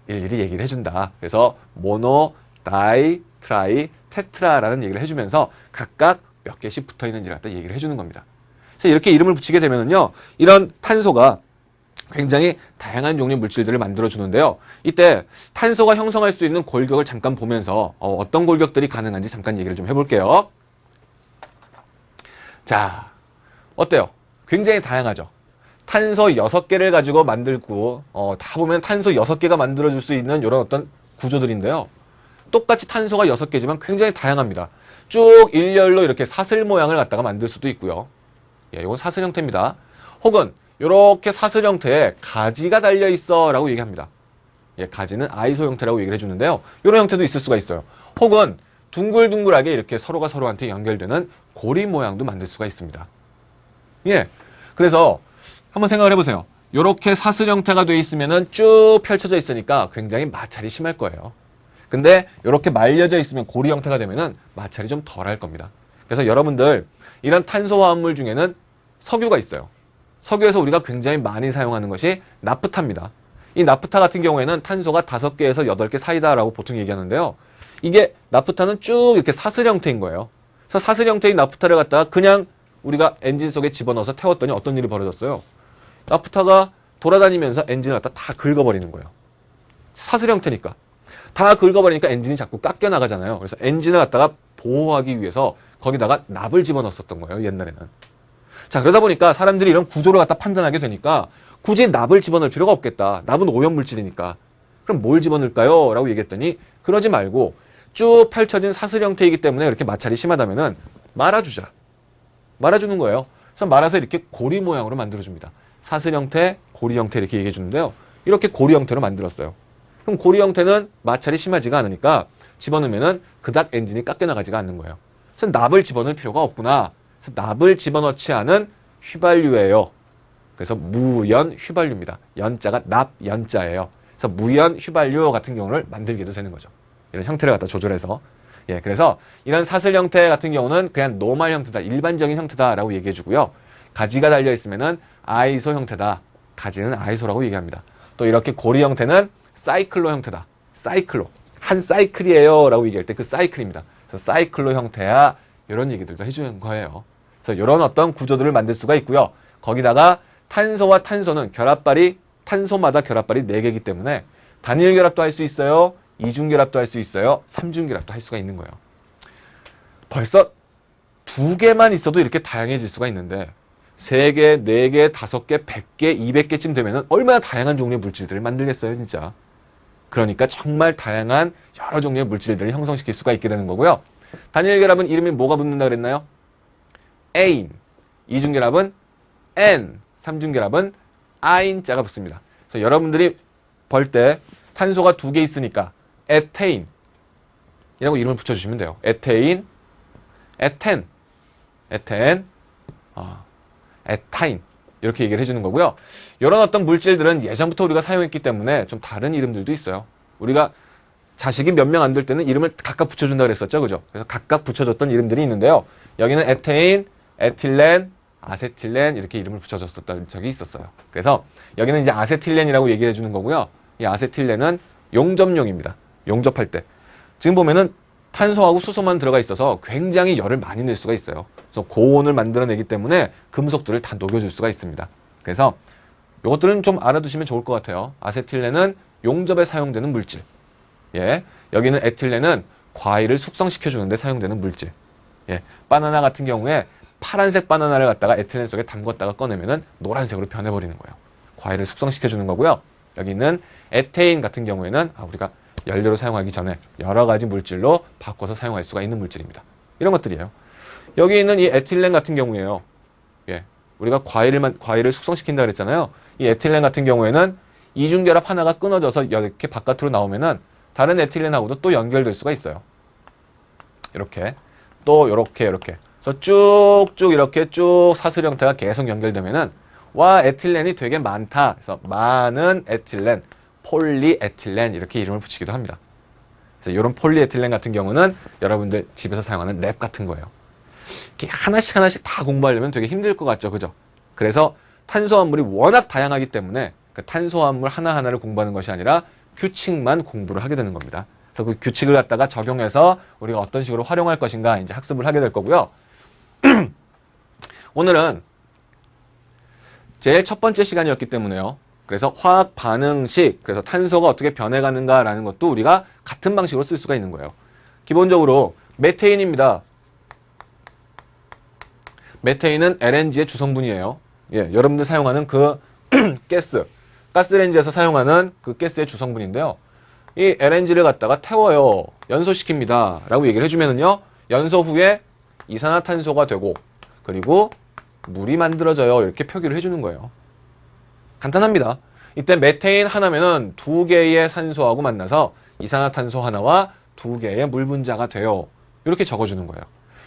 일일이 얘기를 해준다. 그래서 모노, 다이, 트라이, 테트라라는 얘기를 해주면서 각각 몇 개씩 붙어 있는지를 갖다 얘기를 해주는 겁니다. 그래서 이렇게 이름을 붙이게 되면은요, 이런 탄소가 굉장히 다양한 종류의 물질들을 만들어주는데요. 이때 탄소가 형성할 수 있는 골격을 잠깐 보면서 어떤 골격들이 가능한지 잠깐 얘기를 좀 해볼게요. 자, 어때요? 굉장히 다양하죠? 탄소 6개를 가지고 만들고, 다 보면 탄소 6개가 만들어줄 수 있는 이런 어떤 구조들인데요. 똑같이 탄소가 6개지만 굉장히 다양합니다. 쭉 일렬로 이렇게 사슬 모양을 갖다가 만들 수도 있고요. 예, 이건 사슬 형태입니다. 혹은 이렇게 사슬 형태에 가지가 달려 있어 라고 얘기합니다. 예, 가지는 아이소 형태라고 얘기를 해주는데요. 이런 형태도 있을 수가 있어요. 혹은 둥글둥글하게 이렇게 서로가 서로한테 연결되는 고리 모양도 만들 수가 있습니다. 예, 그래서 한번 생각을 해보세요. 이렇게 사슬 형태가 되어 있으면은 쭉 펼쳐져 있으니까 굉장히 마찰이 심할 거예요. 근데 이렇게 말려져 있으면 고리 형태가 되면은 마찰이 좀 덜할 겁니다. 그래서 여러분들 이런 탄소 화합물 중에는 석유가 있어요. 석유에서 우리가 굉장히 많이 사용하는 것이 나프타입니다. 이 나프타 같은 경우에는 탄소가 5개에서 8개 사이다라고 보통 얘기하는데요. 이게 나프타는 쭉 이렇게 사슬 형태인 거예요. 그래서 사슬 형태의 나프타를 갖다가 그냥 우리가 엔진 속에 집어넣어서 태웠더니 어떤 일이 벌어졌어요? 나프타가 돌아다니면서 엔진을 갖다 다 긁어버리는 거예요. 사슬 형태니까. 다 긁어버리니까 엔진이 자꾸 깎여 나가잖아요. 그래서 엔진을 갖다가 보호하기 위해서 거기다가 납을 집어넣었었던 거예요, 옛날에는. 자, 그러다 보니까 사람들이 이런 구조를 갖다 판단하게 되니까 굳이 납을 집어넣을 필요가 없겠다. 납은 오염물질이니까. 그럼 뭘 집어넣을까요? 라고 얘기했더니 그러지 말고 쭉 펼쳐진 사슬 형태이기 때문에 이렇게 마찰이 심하다면은 말아주자. 말아주는 거예요. 그래서 말아서 이렇게 고리 모양으로 만들어줍니다. 사슬 형태, 고리 형태 이렇게 얘기해 주는데요. 이렇게 고리 형태로 만들었어요. 그럼 고리 형태는 마찰이 심하지가 않으니까 집어넣으면은 그닥 엔진이 깎여 나가지가 않는 거예요. 그래서 납을 집어넣을 필요가 없구나. 그래서 납을 집어넣지 않은 휘발유예요. 그래서 무연 휘발유입니다. 연자가 납 연자예요. 그래서 무연 휘발유 같은 경우를 만들기도 되는 거죠. 이런 형태를 갖다 조절해서. 예, 그래서 이런 사슬 형태 같은 경우는 그냥 노멀 형태다, 일반적인 형태다라고 얘기해 주고요. 가지가 달려 있으면은 아이소 형태다. 가지는 아이소라고 얘기합니다. 또 이렇게 고리 형태는 사이클로 형태다. 사이클로. 한 사이클이에요. 라고 얘기할 때 그 사이클입니다. 그래서 사이클로 형태야. 이런 얘기들도 해주는 거예요. 그래서 이런 어떤 구조들을 만들 수가 있고요. 거기다가 탄소와 탄소는 결합발이, 탄소마다 결합발이 4개이기 때문에 단일 결합도 할 수 있어요. 이중 결합도 할 수 있어요. 삼중 결합도 할 수가 있는 거예요. 벌써 2개만 있어도 이렇게 다양해질 수가 있는데 3개, 4개, 5개, 100개, 200개쯤 되면은 얼마나 다양한 종류의 물질들을 만들겠어요, 진짜. 그러니까 정말 다양한 여러 종류의 물질들을 형성시킬 수가 있게 되는 거고요. 단일 결합은 이름이 뭐가 붙는다 그랬나요? 에인. 이중 결합은 N. 삼중 결합은 I자가 붙습니다. 그래서 여러분들이 벌 때 탄소가 2개 있으니까 에테인 이라고 이름을 붙여주시면 돼요. 에테인, 에텐, 에텐, 에타인 이렇게 얘기를 해주는 거고요. 이런 어떤 물질들은 예전부터 우리가 사용했기 때문에 좀 다른 이름들도 있어요. 우리가 자식이 몇 명 안 될 때는 이름을 각각 붙여준다고 그랬었죠. 그죠? 그래서 각각 붙여줬던 이름들이 있는데요. 여기는 에테인, 에틸렌, 아세틸렌 이렇게 이름을 붙여줬었던 적이 있었어요. 그래서 여기는 이제 아세틸렌이라고 얘기해 주는 거고요. 이 아세틸렌은 용접용입니다. 용접할 때. 지금 보면은 탄소하고 수소만 들어가 있어서 굉장히 열을 많이 낼 수가 있어요. 그래서 고온을 만들어내기 때문에 금속들을 다 녹여줄 수가 있습니다. 그래서 이것들은 좀 알아두시면 좋을 것 같아요. 아세틸렌은 용접에 사용되는 물질. 예. 여기는 에틸렌은 과일을 숙성시켜주는 데 사용되는 물질. 예. 바나나 같은 경우에 파란색 바나나를 갖다가 에틸렌 속에 담궜다가 꺼내면은 노란색으로 변해버리는 거예요. 과일을 숙성시켜주는 거고요. 여기 있는 에테인 같은 경우에는 우리가 연료로 사용하기 전에 여러 가지 물질로 바꿔서 사용할 수가 있는 물질입니다. 이런 것들이에요. 여기 있는 이 에틸렌 같은 경우에요. 예. 우리가 과일을 숙성시킨다 그랬잖아요. 이 에틸렌 같은 경우에는 이중결합 하나가 끊어져서 이렇게 바깥으로 나오면은 다른 에틸렌하고도 또 연결될 수가 있어요. 이렇게. 또 이렇게. 그래서 쭉쭉 이렇게 쭉 사슬 형태가 계속 연결되면은 와, 에틸렌이 되게 많다. 그래서 많은 에틸렌, 폴리에틸렌 이렇게 이름을 붙이기도 합니다. 그래서 이런 폴리에틸렌 같은 경우는 여러분들 집에서 사용하는 랩 같은 거예요. 이렇게 하나씩 다 공부하려면 되게 힘들 것 같죠, 그죠? 그래서 탄소화물이 워낙 다양하기 때문에 그 탄소화물 하나하나를 공부하는 것이 아니라 규칙만 공부를 하게 되는 겁니다. 그래서 그 규칙을 갖다가 적용해서 우리가 어떤 식으로 활용할 것인가 이제 학습을 하게 될 거고요. 오늘은 제일 첫 번째 시간이었기 때문에요. 그래서 화학 반응식, 그래서 탄소가 어떻게 변해가는가라는 것도 우리가 같은 방식으로 쓸 수가 있는 거예요. 기본적으로 메테인입니다. 메테인은 LNG의 주성분이에요. 예, 여러분들 사용하는 그 가스레인지에서 사용하는 그 가스의 주성분인데요. 이 LNG를 갖다가 태워요. 연소시킵니다. 라고 얘기를 해주면은요. 연소 후에 이산화탄소가 되고 그리고 물이 만들어져요. 이렇게 표기를 해주는 거예요. 간단합니다. 이때 메테인 하나면은 2개의 산소하고 만나서 이산화탄소 하나와 2개의 물 분자가 돼요. 이렇게 적어주는 거예요.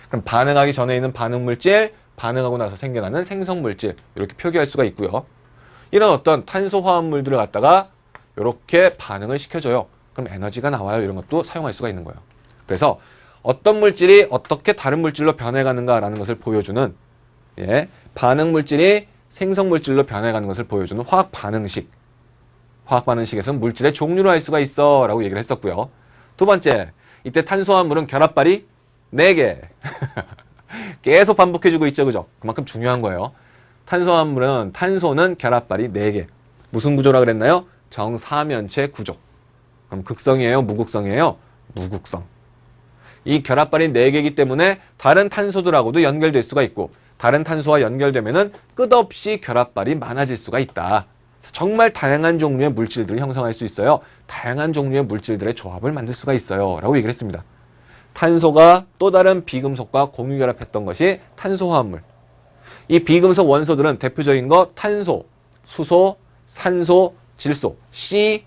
그럼 반응하기 전에 있는 반응물질, 반응하고 나서 생겨나는 생성물질 이렇게 표기할 수가 있고요. 이런 어떤 탄소화합물들을 갖다가 이렇게 반응을 시켜줘요. 그럼 에너지가 나와요. 이런 것도 사용할 수가 있는 거예요. 그래서 어떤 물질이 어떻게 다른 물질로 변해가는가라는 것을 보여주는 반응 물질이 생성 물질로 변해가는 것을 보여주는 화학 반응식. 화학 반응식에서는 물질의 종류를 알 수가 있어 라고 얘기를 했었고요. 두 번째, 이때 탄소화물은 결합발이 4개. 계속 반복해주고 있죠, 그죠? 그만큼 중요한 거예요. 탄소는 결합발이 4개. 무슨 구조라 그랬나요? 정사면체 구조. 그럼 극성이에요? 무극성이에요? 무극성. 이 결합발이 4개이기 때문에 다른 탄소들하고도 연결될 수가 있고 다른 탄소와 연결되면은 끝없이 결합발이 많아질 수가 있다. 정말 다양한 종류의 물질들을 형성할 수 있어요. 다양한 종류의 물질들의 조합을 만들 수가 있어요. 라고 얘기를 했습니다. 탄소가 또 다른 비금속과 공유결합했던 것이 탄소화합물. 이 비금속 원소들은 대표적인 거 탄소, 수소, 산소, 질소, CHON.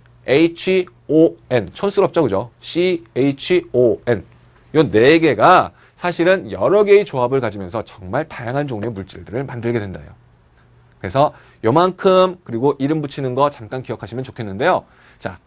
촌스럽죠, 그죠? CHON. 이 4개가 사실은 여러 개의 조합을 가지면서 정말 다양한 종류의 물질들을 만들게 된다요. 그래서 요만큼 그리고 이름 붙이는 거 잠깐 기억하시면 좋겠는데요. 자,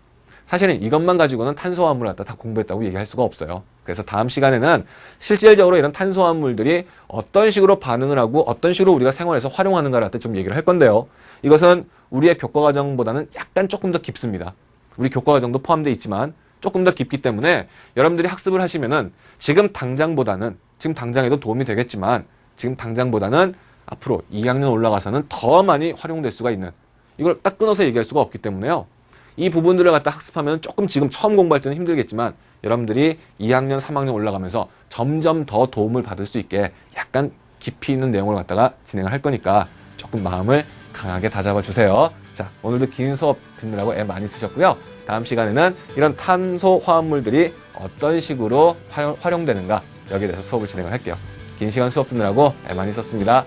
사실은 이것만 가지고는 탄소화합물을 갖다 다 공부했다고 얘기할 수가 없어요. 그래서 다음 시간에는 실질적으로 이런 탄소화합물들이 어떤 식으로 반응을 하고 어떤 식으로 우리가 생활에서 활용하는가를 갖다 좀 얘기를 할 건데요. 이것은 우리의 교과과정보다는 약간 조금 더 깊습니다. 우리 교과과정도 포함되어 있지만 조금 더 깊기 때문에 여러분들이 학습을 하시면은 지금 당장에도 도움이 되겠지만 지금 당장보다는 앞으로 2학년 올라가서는 더 많이 활용될 수가 있는 이걸 딱 끊어서 얘기할 수가 없기 때문에요. 이 부분들을 갖다 학습하면 조금 지금 처음 공부할 때는 힘들겠지만 여러분들이 2학년, 3학년 올라가면서 점점 더 도움을 받을 수 있게 약간 깊이 있는 내용을 갖다가 진행을 할 거니까 조금 마음을 강하게 다잡아 주세요. 자, 오늘도 긴 수업 듣느라고 애 많이 쓰셨고요. 다음 시간에는 이런 탄소 화합물들이 어떤 식으로 활용되는가 여기에 대해서 수업을 진행을 할게요. 긴 시간 수업 듣느라고 애 많이 썼습니다.